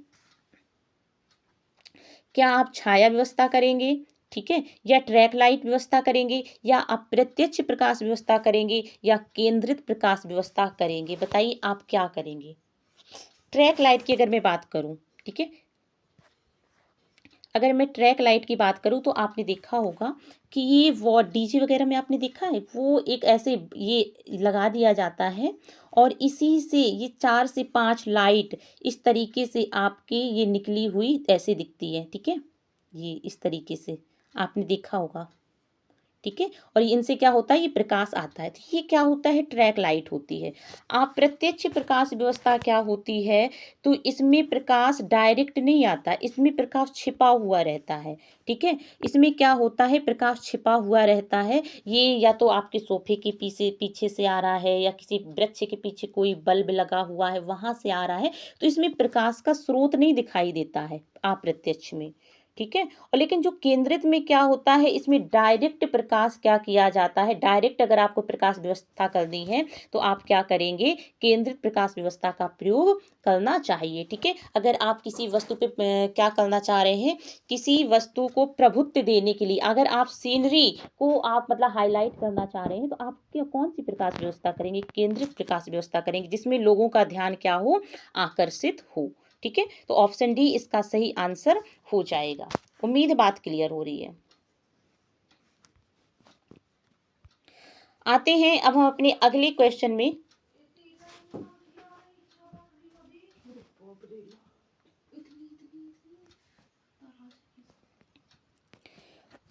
क्या आप छाया व्यवस्था करेंगे? ठीक है, या ट्रैक लाइट व्यवस्था करेंगे, या अप्रत्यक्ष प्रकाश व्यवस्था करेंगे, या केंद्रित प्रकाश व्यवस्था करेंगे? बताइए, आप क्या करेंगे? ट्रैक लाइट की अगर मैं बात करूं, ठीक है, अगर मैं ट्रैक लाइट की बात करूं, तो आपने देखा होगा कि ये वो डीजे वगैरह में आपने देखा है, वो एक ऐसे ये लगा दिया जाता है, और इसी से ये 4 से 5 लाइट इस तरीके से आपके ये निकली हुई ऐसे दिखती है। ठीक है, ये इस तरीके से आपने देखा होगा। ठीक है। और इनसे क्या होता है, ये प्रकाश आता है, तो ये क्या होता है, ट्रैक लाइट होती है। अप्रत्यक्ष प्रकाश व्यवस्था क्या होती है, तो इसमें प्रकाश डायरेक्ट नहीं आता, इसमें प्रकाश छिपा हुआ रहता है, ठीक है। इसमें क्या होता है, प्रकाश छिपा हुआ रहता है, ये या तो आपके सोफे के पीछे पीछे से आ रहा है, या किसी वृक्ष के पीछे कोई बल्ब लगा हुआ है वहां से आ रहा है, तो इसमें प्रकाश का स्रोत नहीं दिखाई देता है अप्रत्यक्ष में, ठीक है। और लेकिन जो केंद्रित में क्या होता है, इसमें डायरेक्ट प्रकाश क्या किया जाता है, डायरेक्ट अगर आपको प्रकाश व्यवस्था करनी है तो आप क्या करेंगे, केंद्रित प्रकाश व्यवस्था का प्रयोग करना चाहिए, ठीक है। अगर आप किसी वस्तु पे क्या करना चाह रहे हैं, किसी वस्तु को प्रभुत्व देने के लिए, अगर आप सीनरी को आप मतलब हाईलाइट करना चाह रहे हैं, तो आप कौन सी प्रकाश व्यवस्था करेंगे, केंद्रित प्रकाश व्यवस्था करेंगे, जिसमें लोगों का ध्यान क्या हो, आकर्षित हो, ठीक है। तो ऑप्शन डी इसका सही आंसर हो जाएगा। उम्मीद है बात क्लियर हो रही है। आते हैं अब हम अपने अगले क्वेश्चन में।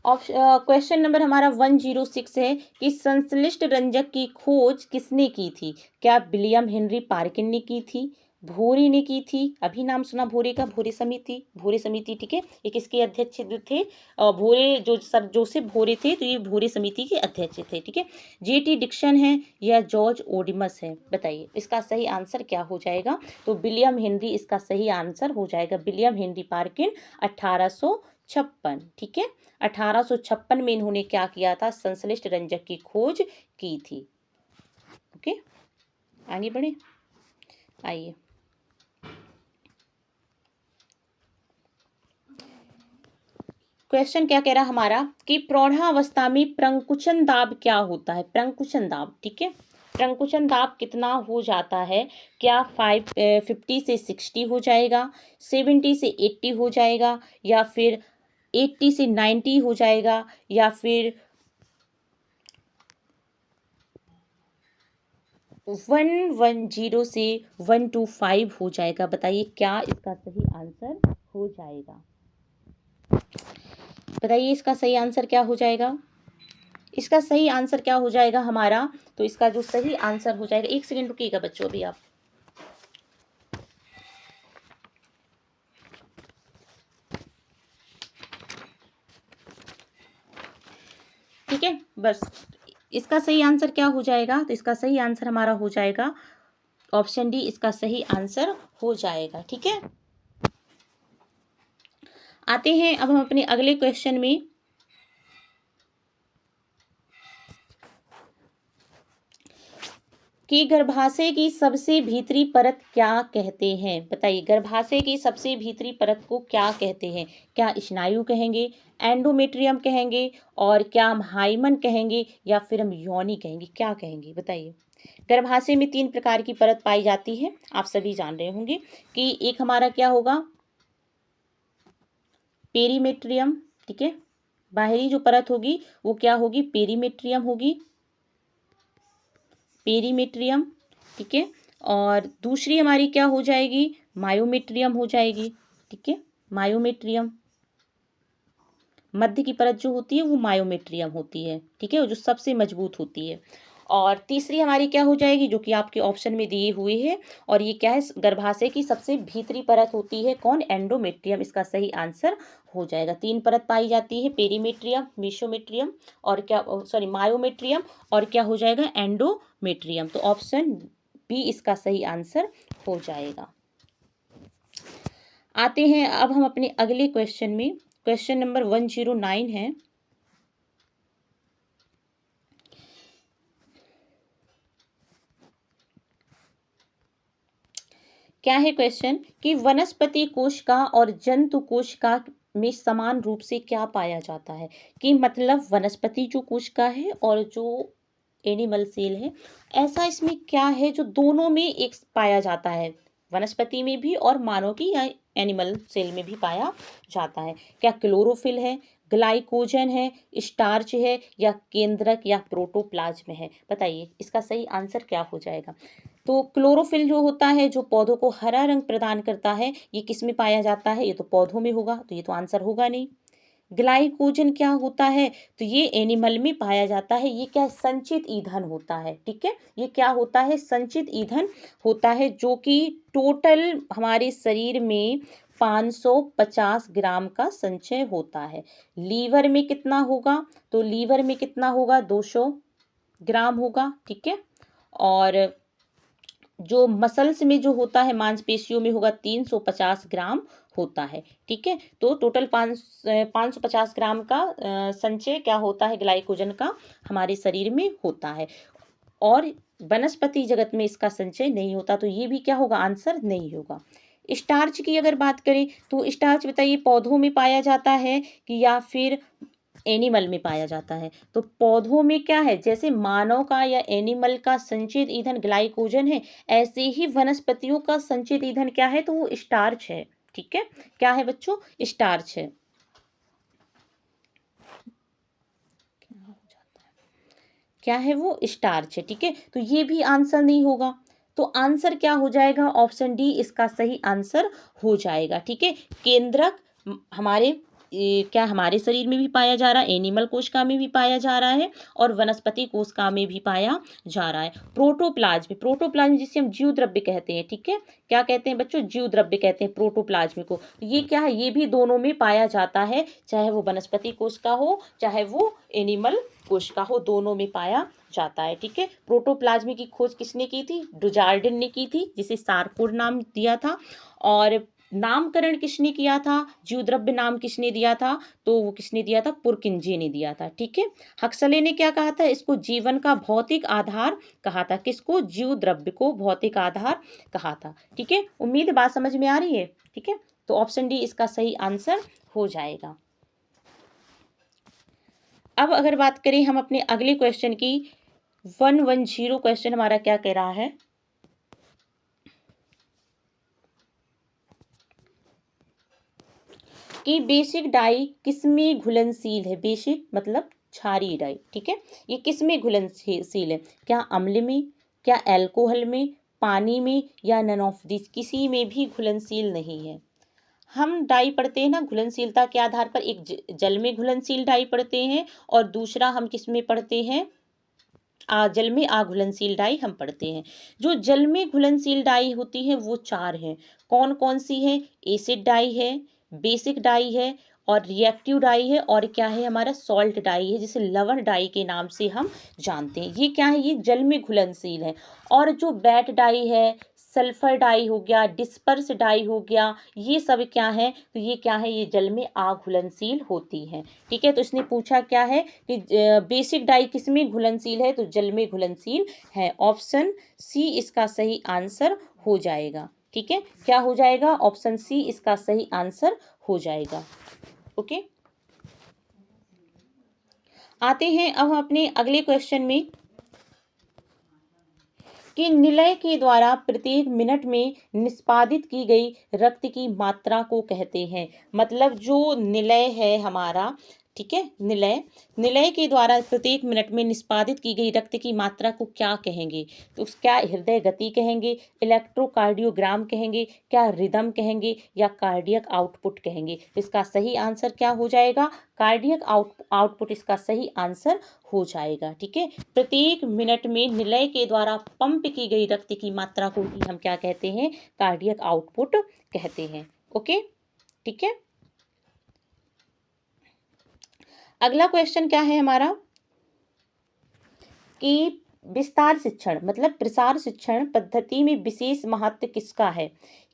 क्वेश्चन नंबर हमारा 106 है कि संश्लिष्ट रंजक की खोज किसने की थी, क्या विलियम हेनरी पार्किन ने की थी, भोरे ने की थी, अभी नाम सुना भोरे का, भोरे समिति, ठीक है। ये किसके अध्यक्ष थे, भोरे जो सर जोसेफ भोरे थे, तो ये भोरे समिति के अध्यक्ष थे, ठीक है। जेटी डिक्सन है या जॉर्ज ओडिमस है, बताइए इसका सही आंसर क्या हो जाएगा। तो विलियम हेनरी इसका सही आंसर हो जाएगा, विलियम हेनरी पार्किन 1856, ठीक है। 1856 में इन्होंने क्या किया था, संश्लिष्ट रंजक की खोज की थी। ओके, आगे बढ़े, आइए। क्वेश्चन क्या कह रहा हमारा कि प्रौढ़ावस्था में प्रंकुचन दाब क्या होता है, प्रंकुचन दाब, ठीक है। प्रंकुचन दाब कितना हो जाता है, क्या 50 से 60 हो जाएगा, 70 से 80 हो जाएगा, या फिर 80 से 90 हो जाएगा, या फिर 110 से 125 हो जाएगा। बताइए क्या इसका सही आंसर हो जाएगा, बताइए इसका सही आंसर क्या हो जाएगा। इसका सही आंसर क्या हो जाएगा हमारा, तो इसका जो सही आंसर हो जाएगा, एक सेकेंड रुकिएगा बच्चों अभी आप, ठीक है। बस इसका सही आंसर क्या हो जाएगा, तो इसका सही आंसर हमारा हो जाएगा ऑप्शन डी, इसका सही आंसर हो जाएगा, ठीक है। आते हैं अब हम अपने अगले क्वेश्चन में। कि गर्भाशय की सबसे भीतरी परत क्या कहते हैं, बताइए गर्भाशय की सबसे भीतरी परत को क्या कहते हैं, क्या स्नायु कहेंगे, एंडोमेट्रियम कहेंगे, और क्या हम हाइमन कहेंगे, या फिर हम योनि कहेंगे, क्या कहेंगे, बताइए। गर्भाशय में 3 प्रकार की परत पाई जाती है, आप सभी जान रहे होंगे कि एक हमारा क्या होगा, पेरीमेट्रियम, ठीक है। बाहरी जो परत होगी वो क्या होगी, पेरीमेट्रियम होगी, पेरीमेट्रियम, ठीक है। और दूसरी हमारी क्या हो जाएगी, मायोमेट्रियम हो जाएगी, ठीक है। मायोमेट्रियम, मध्य की परत जो होती है वो मायोमेट्रियम होती है, ठीक है, वो जो सबसे मजबूत होती है। और तीसरी हमारी क्या हो जाएगी, जो कि आपके ऑप्शन में दिए हुए हैं, और ये क्या है, गर्भाशय की सबसे भीतरी परत होती है, कौन, एंडोमेट्रियम, इसका सही आंसर हो जाएगा। 3 परत पाई जाती है, पेरीमेट्रियम, मेसोमेट्रियम, और क्या, सॉरी मायोमेट्रियम, और क्या हो जाएगा, एंडोमेट्रियम। तो ऑप्शन बी इसका सही आंसर हो जाएगा। आते हैं अब हम अपने अगले क्वेश्चन में। क्वेश्चन नंबर 109 है। क्या है क्वेश्चन कि वनस्पति कोशिका और जंतु कोशिका में समान रूप से क्या पाया जाता है, कि मतलब वनस्पति जो कोशिका है और जो एनिमल सेल है, ऐसा इसमें क्या है जो दोनों में एक पाया जाता है, वनस्पति में भी और मानव की या एनिमल सेल में भी पाया जाता है। क्या क्लोरोफिल है, ग्लाइकोजन है, स्टार्च है, या केंद्रक या प्रोटोप्लाज्म है, बताइए इसका सही आंसर क्या हो जाएगा। तो क्लोरोफिल जो होता है, जो पौधों को हरा रंग प्रदान करता है, ये किस में पाया जाता है, ये तो पौधों में होगा, तो ये तो आंसर होगा नहीं। ग्लाइकोजन क्या होता है, तो ये एनिमल में पाया जाता है। ये क्या संचित ईंधन होता है, ठीक है, ये क्या होता है, संचित ईंधन होता है, जो कि टोटल हमारे शरीर में 550 ग्राम का संचय होता है। लीवर में कितना होगा, तो लीवर में कितना होगा, 200 ग्राम होगा, ठीक है। और जो मसल्स में जो होता है, मांसपेशियों में होगा 350 ग्राम होता है, ठीक है। तो टोटल 550 ग्राम का संचय क्या होता है, ग्लाइकोजन का हमारे शरीर में होता है। और वनस्पति जगत में इसका संचय नहीं होता, तो ये भी क्या होगा, आंसर नहीं होगा। स्टार्च की अगर बात करें तो स्टार्च बताइए पौधों में पाया जाता है कि या फिर एनिमल में पाया जाता है। तो पौधों में क्या है, जैसे मानव का या एनिमल का संचित ईंधन ग्लाइकोजन है, ऐसे ही वनस्पतियों का संचित ईंधन क्या है, तो वो स्टार्च है, ठीक है। क्या है बच्चों, स्टार्च है। क्या है वो, स्टार्च है, ठीक है। तो ये भी आंसर नहीं होगा, तो आंसर क्या हो जाएगा, ऑप्शन डी इसका सही आंसर हो जाएगा, ठीक है। केंद्रक हमारे क्या हमारे शरीर में भी पाया जा रहा है, एनिमल कोशिका में भी पाया जा रहा है, और वनस्पति कोशिका में भी पाया जा रहा है। प्रोटोप्लाज्म, प्रोटोप्लाज्म जिसे हम जीव द्रव्य कहते हैं, ठीक है, क्या कहते हैं बच्चों, जीव द्रव्य कहते हैं प्रोटोप्लाज्म को। ये क्या है, ये भी दोनों में पाया जाता है, चाहे वो वनस्पति कोशिका हो चाहे वो एनिमल कोशिका हो, दोनों में पाया जाता है, ठीक है। प्रोटोप्लाज्म की खोज किसने की थी, डुजार्डिन ने की थी, जिसे सारकोड नाम दिया था। और नामकरण किसने किया था, जीव द्रव्य नाम किसने दिया था, तो वो किसने दिया था, पुरकिंजे ने दिया था, ठीक है। हक्सले ने क्या कहा था, इसको जीवन का भौतिक आधार कहा था, किसको, जीव द्रव्य को भौतिक आधार कहा था, ठीक है। उम्मीद है बात समझ में आ रही है, ठीक है। तो ऑप्शन डी इसका सही आंसर हो जाएगा। अब अगर बात करें हम अपने अगले क्वेश्चन की, 110 क्वेश्चन हमारा क्या कह रहा है कि बेसिक डाई किसमें घुलनशील है, बेसिक मतलब क्षारीय डाई, ठीक है, ये किसमें घुलनशील है, क्या अम्ल में, क्या अल्कोहल में, पानी में, या नन ऑफ दिस, किसी में भी घुलनशील नहीं है। हम डाई पढ़ते हैं ना घुलनशीलता के आधार पर, एक जल में घुलनशील डाई पढ़ते हैं, और दूसरा हम किस में पढ़ते हैं, जल में अघुलनशील डाई हम पढ़ते हैं। जो जल में घुलनशील डाई होती है वो 4 हैं, कौन कौन सी है, एसिड डाई है, बेसिक डाई है, और रिएक्टिव डाई है, और क्या है हमारा सॉल्ट डाई है, जिसे लवण डाई के नाम से हम जानते हैं। ये क्या है, ये जल में घुलनशील है। और जो बैट डाई है, सल्फर डाई हो गया, डिस्पर्स डाई हो गया, ये सब क्या है, तो ये क्या है, ये जल में अघुलनशील होती है, ठीक है। तो इसने पूछा क्या है कि बेसिक डाई किस में घुलनशील है, तो जल में घुलनशील है। ऑप्शन सी इसका सही आंसर हो जाएगा, ठीक है। क्या हो जाएगा, ऑप्शन सी इसका सही आंसर हो जाएगा, ओके। आते हैं अब हम अपने अगले क्वेश्चन में कि निलय के द्वारा प्रत्येक मिनट में निष्पादित की गई रक्त की मात्रा को कहते हैं। मतलब जो निलय है हमारा, ठीक है, निलय, निलय के द्वारा प्रत्येक मिनट में निष्पादित की गई रक्त की मात्रा को क्या कहेंगे, तो क्या हृदय गति कहेंगे, इलेक्ट्रोकार्डियोग्राम कहेंगे, क्या रिदम कहेंगे, या कार्डियक आउटपुट कहेंगे। इसका सही आंसर क्या हो जाएगा, कार्डियक आउटपुट इसका सही आंसर हो जाएगा, ठीक है। प्रत्येक मिनट में निलय के द्वारा पंप की गई रक्त की मात्रा को ही हम क्या कहते हैं, कार्डियक आउटपुट कहते हैं, ओके, ठीक है। अगला क्वेश्चन क्या है हमारा कि विस्तार शिक्षण मतलब प्रसार शिक्षण पद्धति में विशेष महत्व किसका है,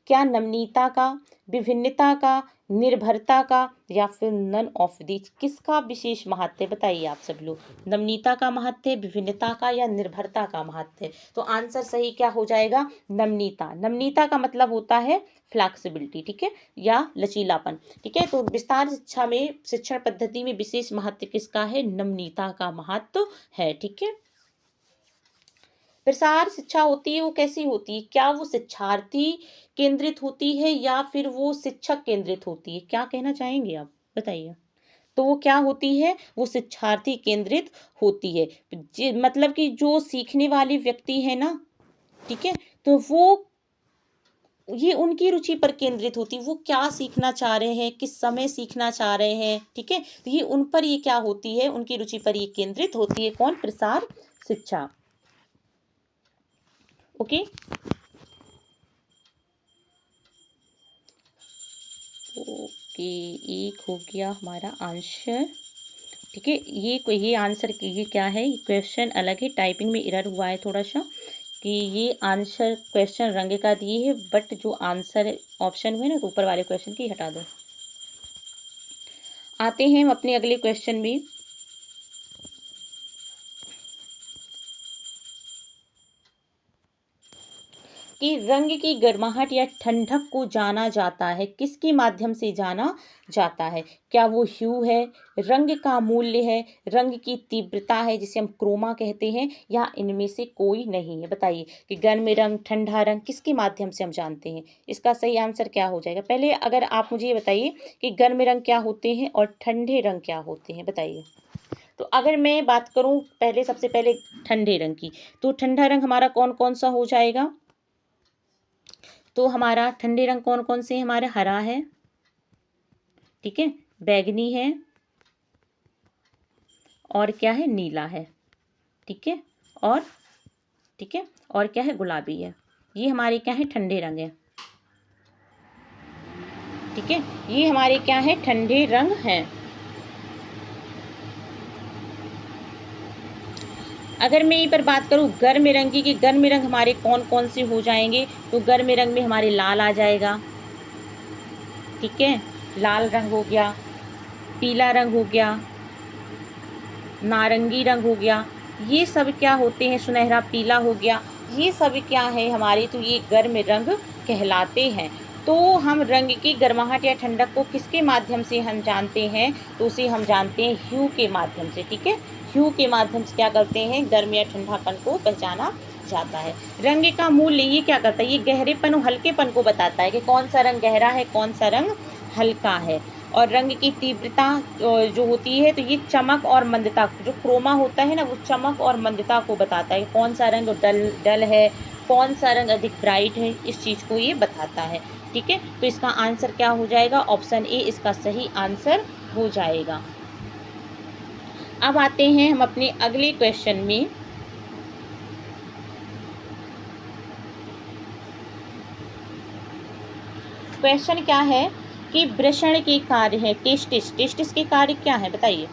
क्या नमनीयता का, विभिन्नता का, निर्भरता का, या फिर नन ऑफ दिस, किसका विशेष महत्व है, बताइए आप सब लोग। नमनीयता का महत्व है, विभिन्नता का, या निर्भरता का महत्व है, तो आंसर सही क्या हो जाएगा, नमनीयता। नमनीयता का मतलब होता है फ्लैक्सिबिलिटी, ठीक है, या लचीलापन, ठीक है। तो विस्तार शिक्षा में शिक्षण पद्धति में विशेष महत्व किसका है, नमनीयता का महत्व है, ठीक है। प्रसार शिक्षा होती है वो कैसी होती है, क्या वो शिक्षार्थी केंद्रित होती है या फिर वो शिक्षक केंद्रित होती है, क्या कहना चाहेंगे आप, बताइए। तो वो क्या होती है, वो शिक्षार्थी केंद्रित होती है। मतलब कि जो सीखने वाले व्यक्ति है ना, ठीक है, तो वो ये उनकी रुचि पर केंद्रित होती, वो क्या सीखना चाह रहे हैं, किस समय सीखना चाह रहे हैं, ठीक है। तो ये उन पर ये क्या होती है, उनकी रुचि पर ये केंद्रित होती है। कौन? प्रसार शिक्षा। ओके, ओके, एक हो गया हमारा आंसर, ठीक है। ये आंसर ये क्या है, ये क्वेश्चन अलग है, टाइपिंग में एरर हुआ है थोड़ा सा कि ये आंसर क्वेश्चन रंग का दिए है, बट जो आंसर ऑप्शन हुए ना तो ऊपर वाले क्वेश्चन की हटा दो। आते हैं हम अपने अगले क्वेश्चन में। कि रंग की गर्माहट या ठंडक को जाना जाता है, किसके माध्यम से जाना जाता है? क्या वो ह्यू है, रंग का मूल्य है, रंग की तीव्रता है जिसे हम क्रोमा कहते हैं, या इनमें से कोई नहीं है? बताइए कि गर्म रंग, ठंडा रंग किसके माध्यम से हम जानते हैं? इसका सही आंसर क्या हो जाएगा? पहले अगर आप मुझे ये बताइए कि गर्म रंग क्या होते हैं और ठंडे रंग क्या होते हैं, बताइए। तो अगर मैं बात करूं पहले, सबसे पहले ठंडे रंग की, तो ठंडा रंग हमारा कौन कौन सा हो जाएगा? तो हमारा ठंडे रंग कौन कौन से हैं? हमारा हरा है, ठीक है, बैगनी है, और क्या है? नीला है, ठीक है, और ठीक है, और क्या है? गुलाबी है। ये हमारे क्या है? ठंडे रंग है, ठीक है। ये हमारे क्या है? ठंडे रंग हैं। अगर मैं यहीं पर बात करूं गर्म रंग की, कि गर्म रंग हमारे कौन कौन से हो जाएंगे, तो गर्म रंग में हमारे लाल आ जाएगा, ठीक है, लाल रंग हो गया, पीला रंग हो गया, नारंगी रंग हो गया, ये सब क्या होते हैं? सुनहरा पीला हो गया, ये सब क्या है हमारे? तो ये गर्म रंग कहलाते हैं। तो हम रंग की गर्माहट या ठंडक को किसके माध्यम से हम जानते हैं? तो उसे हम जानते हैं ह्यू के माध्यम से, ठीक है। ह्यू के माध्यम से क्या करते हैं? गर्म या ठंडापन को पहचाना जाता है। रंग का मूल्य ये क्या करता है? ये गहरेपन और हल्केपन को बताता है कि कौन सा रंग गहरा है, कौन सा रंग हल्का है। और रंग की तीव्रता जो होती है, तो ये चमक और मंदता, जो क्रोमा होता है ना, वो चमक और मंदता को बताता है, कौन सा रंग डल है, कौन सा रंग अधिक ब्राइट है, इस चीज़ को ये बताता है, ठीक है। तो इसका आंसर क्या हो जाएगा? ऑप्शन ए इसका सही आंसर हो जाएगा। अब आते हैं हम अपने अगले क्वेश्चन में। क्वेश्चन क्या है कि वृषण के कार्य है, टेस्टिस के कार्य क्या है, बताइए।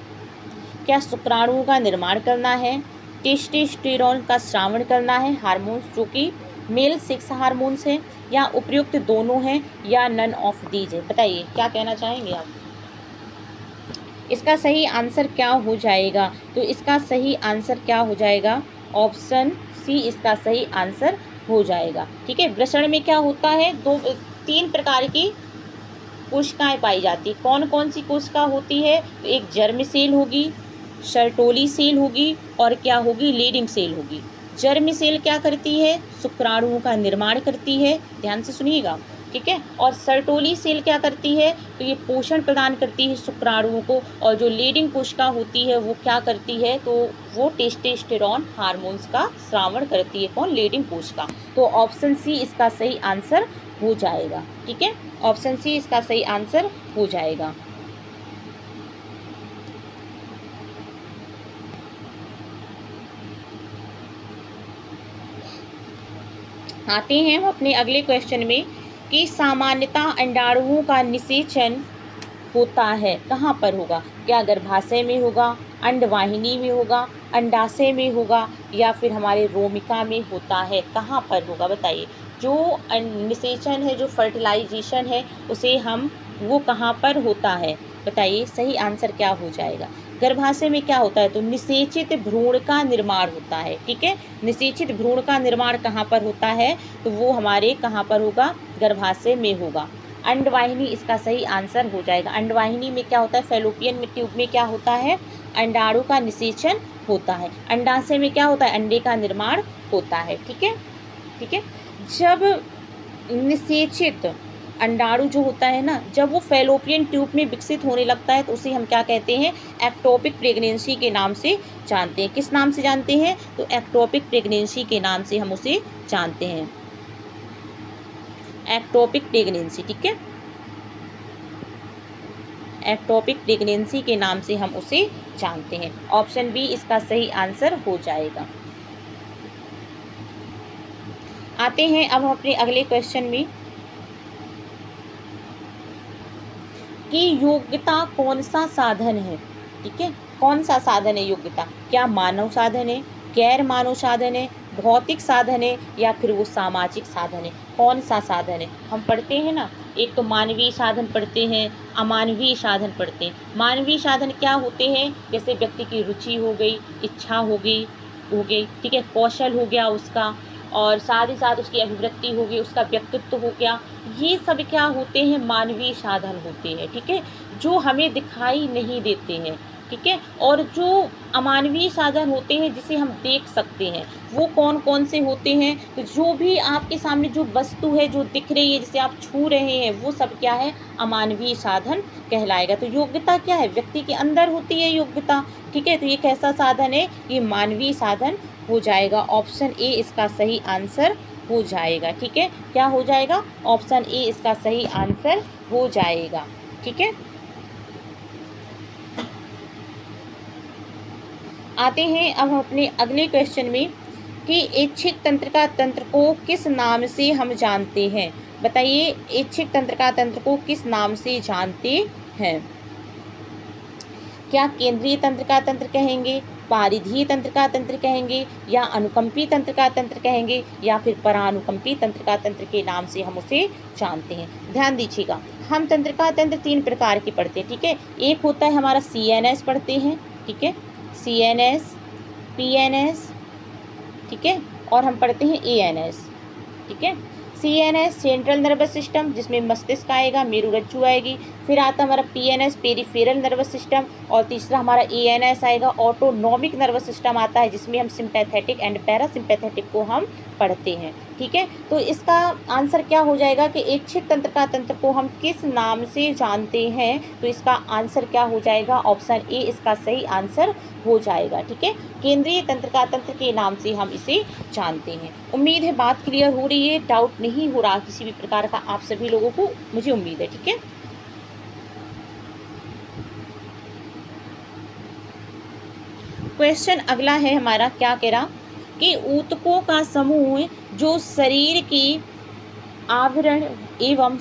क्या शुक्राणुओं का निर्माण करना है, टेस्टोस्टेरोन का स्रावण करना है, हार्मोन्स जो कि मेल सेक्स हार्मोन्स हैं, या उपयुक्त दोनों हैं, या नन ऑफ दीज है? बताइए क्या कहना चाहेंगे आप? इसका सही आंसर क्या हो जाएगा? तो इसका सही आंसर क्या हो जाएगा? ऑप्शन सी इसका सही आंसर हो जाएगा, ठीक है। वृषण में क्या होता है? तीन प्रकार की कोशिकाएं पाई जाती है। कौन कौन सी कोशिका होती है? तो एक जर्म सेल होगी, शर्टोली सेल होगी, और क्या होगी? लीडिंग सेल होगी। जर्म सेल क्या करती है? शुक्राणुओं का निर्माण करती है, ध्यान से सुनिएगा, ठीक है। और सर्टोली सेल क्या करती है? तो ये पोषण प्रदान करती है शुक्राणुओं को। और जो लीडिंग कोशिका होती है वो क्या करती है? तो वो टेस्टोस्टेरोन हार्मोन्स का स्रावण करती है। कौन? लीडिंग कोशिका। तो ऑप्शन सी इसका सही आंसर हो जाएगा, ठीक है। ऑप्शन सी इसका सही आंसर हो जाएगा। आते हैं हम अपने अगले क्वेश्चन में कि सामान्यतः अंडाणुओं का निषेचन होता है कहाँ पर होगा? क्या गर्भाशय में होगा, अंडवाहिनी में होगा, अंडाशय में होगा, या फिर हमारे रोमिका में होता है? कहाँ पर होगा बताइए। जो निषेचन है, जो फर्टिलाइजेशन है, उसे हम वो कहाँ पर होता है बताइए। सही आंसर क्या हो जाएगा? गर्भाशय में क्या होता है? तो निषेचित भ्रूण का निर्माण होता है, ठीक है। निषेचित भ्रूण का निर्माण कहाँ पर होता है? तो वो हमारे कहाँ पर होगा? गर्भाशय में होगा। अंडवाहिनी इसका सही आंसर हो जाएगा। अंडवाहिनी में क्या होता है? फैलोपियन ट्यूब में क्या होता है? अंडाणु का निषेचन होता है। अंडाशय में क्या होता है? अंडे का निर्माण होता है, ठीक है, ठीक है। जब निषेचित अंडाणु जो होता है ना, जब वो फैलोपियन ट्यूब में विकसित होने लगता है, तो उसे हम क्या कहते हैं? एक्टोपिक प्रेगनेंसी के नाम से जानते हैं। किस नाम से जानते हैं? तो एक्टोपिक प्रेगनेंसी के नाम से हम उसे जानते हैं। एक्टोपिक प्रेगनेंसी, ठीक है, एक्टोपिक प्रेगनेंसी के नाम से हम उसे जानते हैं। ऑप्शन बी इसका सही आंसर हो जाएगा। आते हैं अब हम अपने अगले क्वेश्चन में कि योग्यता कौन सा साधन है, ठीक है, कौन सा साधन है योग्यता, क्या मानव साधन है, गैर मानव साधन है, भौतिक साधन है, या फिर वो सामाजिक साधन है, कौन सा साधन है। हम पढ़ते हैं ना, एक तो मानवीय साधन पढ़ते हैं, अमानवीय साधन पढ़ते हैं। मानवीय साधन क्या होते हैं, जैसे व्यक्ति की रुचि हो गई, इच्छा हो गई, ठीक है, कौशल हो गया उसका, और साथ ही साथ उसकी अभिवृत्ति हो गई, उसका व्यक्तित्व हो गया, ये सब क्या होते हैं, मानवीय साधन होते हैं, ठीक है, जो हमें दिखाई नहीं देते हैं, ठीक है। और जो अमानवीय साधन होते हैं जिसे हम देख सकते हैं, वो कौन कौन से होते हैं, तो जो भी आपके सामने जो वस्तु है जो दिख रही है, जिसे आप छू रहे हैं, वो सब क्या है, अमानवीय साधन कहलाएगा। तो योग्यता क्या है, व्यक्ति के अंदर होती है योग्यता, ठीक है, तो ये कैसा साधन है, ये मानवीय साधन हो जाएगा। ऑप्शन ए इसका सही आंसर हो जाएगा, ठीक है, क्या हो जाएगा, ऑप्शन ए इसका सही आंसर हो जाएगा, ठीक है। आते हैं अब हम अपने अगले क्वेश्चन में कि ऐच्छिक तंत्रिका तंत्र को किस नाम से हम जानते हैं। बताइए, ऐच्छिक तंत्रिका तंत्र को किस नाम से जानते हैं। क्या केंद्रीय तंत्रिका तंत्र कहेंगे, परिधीय तंत्रिका तंत्र कहेंगे, या अनुकंपी तंत्रिका तंत्र कहेंगे, या फिर परानुकंपी तंत्रिका तंत्र के नाम से हम उसे जानते हैं। ध्यान दीजिएगा, हम तंत्रिका तंत्र 3 प्रकार के पढ़ते हैं, ठीक है। एक होता है हमारा CNS पढ़ते हैं, ठीक है, CNS, PNS, ठीक है, और हम पढ़ते हैं ANS, ठीक है। CNS सेंट्रल नर्वस सिस्टम, जिसमें मस्तिष्क आएगा, मेरुरज्जु आएगी। फिर आता हमारा PNS पेरिफेरल नर्वस सिस्टम, और तीसरा हमारा ANS आएगा, ऑटोनॉमिक नर्वस सिस्टम आता है, जिसमें हम सिंपैथेटिक एंड पैरासिम्पैथेटिक को हम पढ़ते हैं, ठीक है। तो इसका आंसर क्या हो जाएगा कि ऐच्छिक तंत्रिका तंत्र को हम किस नाम से जानते हैं, तो इसका आंसर क्या हो जाएगा, ऑप्शन ए इसका सही आंसर हो जाएगा, ठीक है। केंद्रीय तंत्रिका तंत्र के नाम से हम इसे जानते हैं। उम्मीद है बात क्लियर हो रही है, डाउट नहीं हो रहा किसी भी प्रकार का आप सभी लोगों को, मुझे उम्मीद है, ठीक है। क्वेश्चन अगला है हमारा, क्या कह रहा कि ऊतकों का समूह जो शरीर की आवरण एवं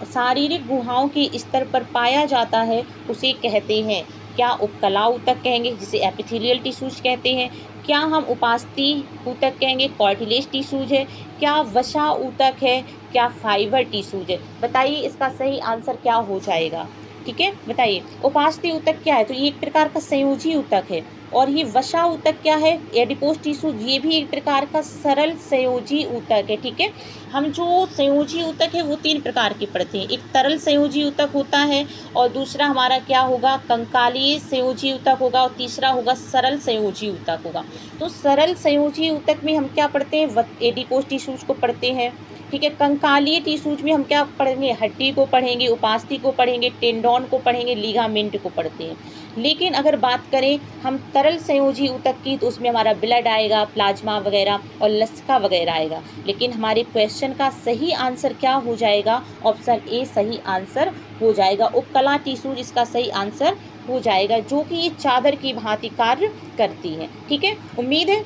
शारीरिक गुहाओं के स्तर पर पाया जाता है उसे कहते हैं। क्या उपकला ऊतक कहेंगे, जिसे एपिथेलियल टिश्यूज कहते हैं, क्या हम उपास्थि ऊतक कहेंगे, कार्टिलेज टिश्यूज है, क्या वसा ऊतक है, क्या फाइबर टिश्यूज है। बताइए इसका सही आंसर क्या हो जाएगा, ठीक है। बताइए, उपास्थि ऊतक क्या है, तो ये एक प्रकार का संयोजी ऊतक है, और ये वसा ऊतक क्या है, एडिपोज टिश्यू, ये भी एक प्रकार का सरल संयोजी ऊतक है, ठीक है। हम जो संयोजी ऊतक है वो 3 प्रकार के पढ़ते हैं, एक तरल संयोजी ऊतक होता है, और दूसरा हमारा क्या होगा, कंकालीय संयोजी ऊतक होगा, और तीसरा होगा सरल संयोजी ऊतक होगा। तो सरल संयोजी ऊतक में हम क्या पढ़ते हैं, एडिपोज टिश्यूज को पढ़ते हैं, ठीक है। कंकालीय टिश्यूज में हम क्या पढ़ेंगे, हड्डी को पढ़ेंगे, उपास्थि को पढ़ेंगे, टेंडोन को पढ़ेंगे, लिगामेंट को पढ़ते हैं। लेकिन अगर बात करें हम तरल संयोजी ऊतक की, तो उसमें हमारा ब्लड आएगा, प्लाज्मा वगैरह और लसिका वगैरह आएगा। लेकिन हमारे क्वेश्चन का सही आंसर क्या हो जाएगा, ऑप्शन ए सही आंसर हो जाएगा। उपकला टिश्यूज इसका सही आंसर हो जाएगा, जो कि ये चादर की भांति कार्य करती है, ठीक है। उम्मीद है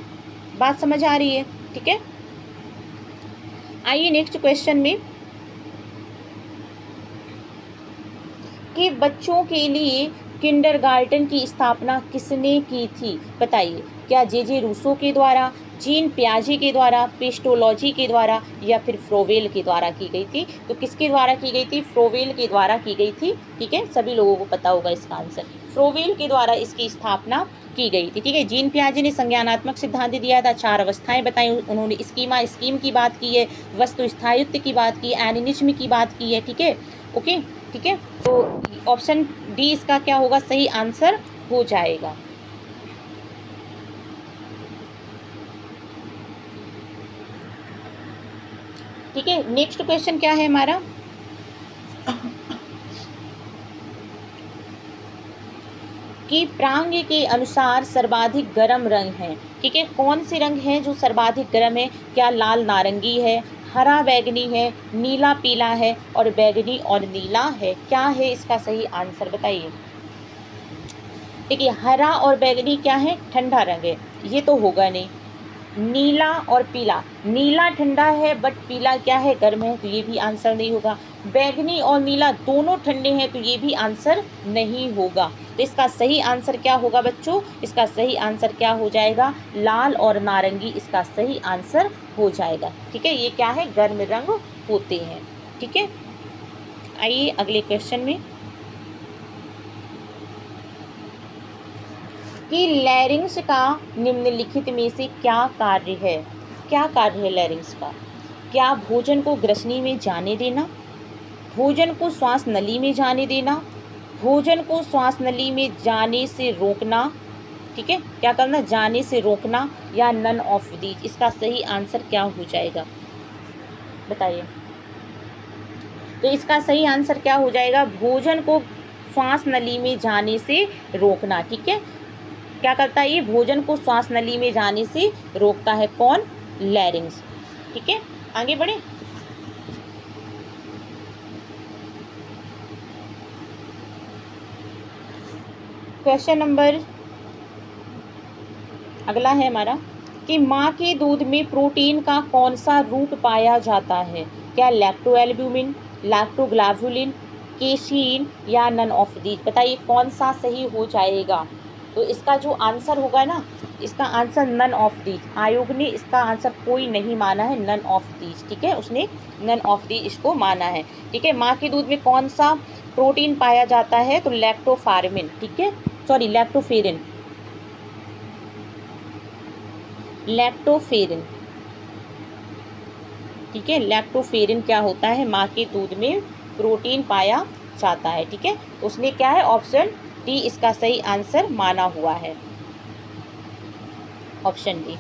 बात समझ आ रही है, ठीक है। आइए नेक्स्ट क्वेश्चन में कि बच्चों के लिए किंडरगार्टन की स्थापना किसने की थी। बताइए, क्या जे रूसो के द्वारा, जीन पियाजे के द्वारा, पेस्टोलॉजी के द्वारा, या फिर फ्रोवेल के द्वारा की गई थी। तो किसके द्वारा की गई थी, फ्रोवेल के द्वारा की गई थी, ठीक है। सभी लोगों को पता होगा इसका आंसर, फ्रोवेल के द्वारा इसकी स्थापना की गई थी, ठीक है। जीन पियाजे ने संज्ञानात्मक सिद्धांत दिया था, 4 अवस्थाएं बताई उन्होंने, स्कीम की बात की है, वस्तु स्थायित्व की बात की है, एनिनिज्म की बात की है, ठीक है, ओके, ठीक है। तो ऑप्शन डी इसका क्या होगा, सही आंसर हो जाएगा। ठीक है, नेक्स्ट क्वेश्चन क्या है हमारा, कि प्रांग के अनुसार सर्वाधिक गर्म रंग है, ठीक है। कौन से रंग हैं जो सर्वाधिक गर्म है, क्या लाल नारंगी है, हरा बैगनी है, नीला पीला है और बैगनी और नीला है। क्या है इसका सही आंसर बताइए। देखिए हरा और बैगनी क्या है, ठंडा रंग है, ये तो होगा नहीं। नीला और पीला, नीला ठंडा है बट पीला क्या है, गर्म है, तो ये भी आंसर नहीं होगा। बैगनी और नीला दोनों ठंडे हैं, तो ये भी आंसर नहीं होगा। तो इसका सही आंसर क्या होगा बच्चों, इसका सही आंसर क्या हो जाएगा, लाल और नारंगी इसका सही आंसर हो जाएगा। ठीक है, ये क्या है, गर्म रंग होते हैं। ठीक है, आइए अगले क्वेश्चन में कि लैरिंक्स का निम्नलिखित में से क्या कार्य है। क्या कार्य है लैरिंक्स का, क्या भोजन को ग्रसनी में जाने देना, भोजन को श्वास नली में जाने देना, भोजन को श्वास नली में जाने से रोकना, ठीक है, क्या करना, जाने से रोकना, या नन ऑफ दीज। इसका सही आंसर क्या हो जाएगा बताइए। तो इसका सही आंसर क्या हो जाएगा, भोजन को श्वास नली में जाने से रोकना। ठीक है, क्या करता है ये, भोजन को श्वास नली में जाने से रोकता है, कौन, लैरिंक्स। ठीक है, आगे बढ़े। क्वेश्चन नंबर अगला है हमारा कि माँ के दूध में प्रोटीन का कौन सा रूप पाया जाता है। क्या लैक्टोएल्ब्यूमिन, लैक्टोग्लाबुलिन, केसीन, या नन ऑफ दीज। बताइए कौन सा सही हो जाएगा। तो इसका जो आंसर होगा ना, इसका आंसर नन ऑफ दीज। आयोग ने इसका आंसर कोई नहीं माना है, नन ऑफ दीज। ठीक है, उसने नन ऑफ दीज इसको माना है। ठीक है, माँ के दूध में कौन सा प्रोटीन पाया जाता है, तो लैक्टोफार्मिन, ठीक है, सॉरी लैक्टोफेरिन, लैक्टोफेरिन। ठीक है, लैक्टोफेरिन क्या होता है, माँ के दूध में प्रोटीन पाया जाता है। ठीक है, उसने क्या है, ऑप्शन डी इसका सही आंसर माना हुआ है, ऑप्शन डी।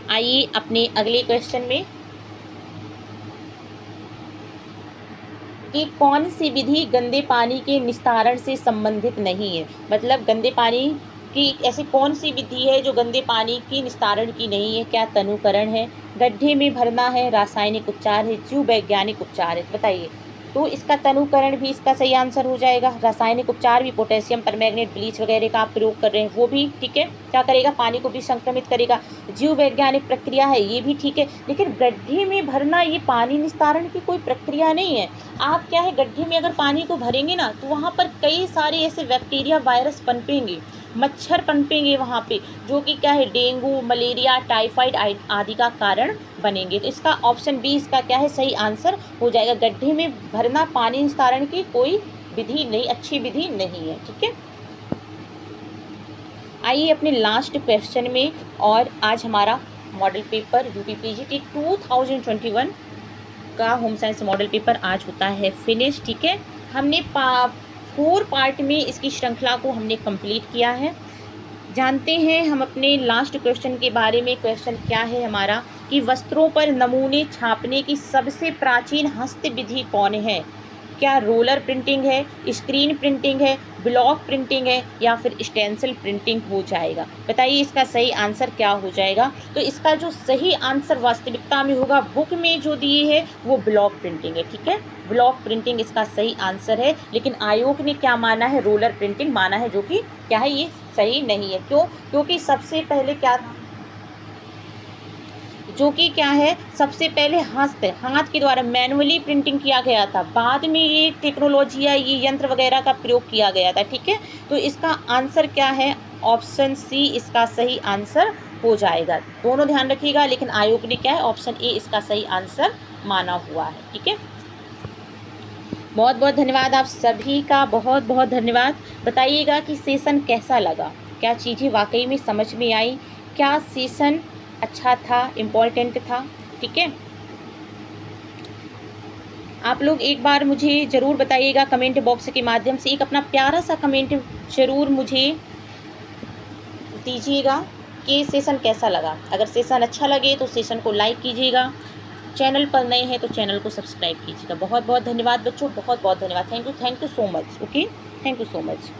आइए अपने अगले क्वेश्चन में कि कौन सी विधि गंदे पानी के निस्तारण से संबंधित नहीं है। मतलब गंदे पानी की ऐसी कौन सी विधि है जो गंदे पानी की निस्तारण की नहीं है। क्या तनुकरण है, गड्ढे में भरना है, रासायनिक उपचार है, जीव वैज्ञानिक उपचार है। बताइए, तो इसका तनुकरण भी इसका सही आंसर हो जाएगा। रासायनिक उपचार भी, पोटेशियम परमैंगनेट, ब्लीच वगैरह का आप प्रयोग कर रहे हैं वो भी ठीक है, क्या करेगा, पानी को भी संक्रमित करेगा। जीव वैज्ञानिक प्रक्रिया है ये भी ठीक है, लेकिन गड्ढे में भरना ये पानी निस्तारण की कोई प्रक्रिया नहीं है। आप क्या है, गड्ढे में अगर पानी को भरेंगे ना, तो वहाँ पर कई सारे ऐसे बैक्टीरिया वायरस पनपेंगे, मच्छर पनपेंगे वहाँ पे, जो कि क्या है, डेंगू, मलेरिया, टाइफाइड आदि का कारण बनेंगे। तो इसका ऑप्शन बी इसका क्या है, सही आंसर हो जाएगा। गड्ढे में भरना पानी निस्तारण की कोई विधि नहीं, अच्छी विधि नहीं है। ठीक है, आइए अपने लास्ट क्वेश्चन में। और आज हमारा मॉडल पेपर यूपीपीजीटी 2021 का होम साइंस मॉडल पेपर आज होता है फिनिश। ठीक है, हमने 4 पार्ट में इसकी श्रृंखला को हमने कंप्लीट किया है। जानते हैं हम अपने लास्ट क्वेश्चन के बारे में। क्वेश्चन क्या है हमारा कि वस्त्रों पर नमूने छापने की सबसे प्राचीन हस्त विधि कौन है। क्या रोलर प्रिंटिंग है, स्क्रीन प्रिंटिंग है, ब्लॉक प्रिंटिंग है, या फिर स्टेंसिल प्रिंटिंग हो जाएगा। बताइए इसका सही आंसर क्या हो जाएगा। तो इसका जो सही आंसर वास्तविकता में होगा, बुक में जो दिए है वो ब्लॉक प्रिंटिंग है। ठीक है, ब्लॉक प्रिंटिंग इसका सही आंसर है, लेकिन आयोग ने क्या माना है, रोलर प्रिंटिंग माना है, जो कि क्या है, ये सही नहीं है। क्यों, क्योंकि सबसे पहले क्या, जो कि क्या है, सबसे पहले हाथ के द्वारा मैनुअली प्रिंटिंग किया गया था, बाद में ये टेक्नोलॉजी या ये यंत्र वगैरह का प्रयोग किया गया था। ठीक है, तो इसका आंसर क्या है, ऑप्शन सी इसका सही आंसर हो जाएगा। दोनों ध्यान रखिएगा, लेकिन आयोग ने क्या है, ऑप्शन ए इसका सही आंसर माना हुआ है। ठीक है, बहुत बहुत धन्यवाद आप सभी का, बहुत बहुत धन्यवाद। बताइएगा कि सेशन कैसा लगा, क्या चीज़ें वाकई में समझ में आई, क्या सेशन अच्छा था, इम्पोर्टेंट था। ठीक है, आप लोग एक बार मुझे ज़रूर बताइएगा कमेंट बॉक्स के माध्यम से, एक अपना प्यारा सा कमेंट ज़रूर मुझे दीजिएगा कि सेशन कैसा लगा। अगर सेशन अच्छा लगे तो सेशन को लाइक कीजिएगा, चैनल पर नए हैं तो चैनल को सब्सक्राइब कीजिएगा। बहुत बहुत धन्यवाद बच्चों, बहुत बहुत धन्यवाद। Thank you so much. Okay, thank you so much.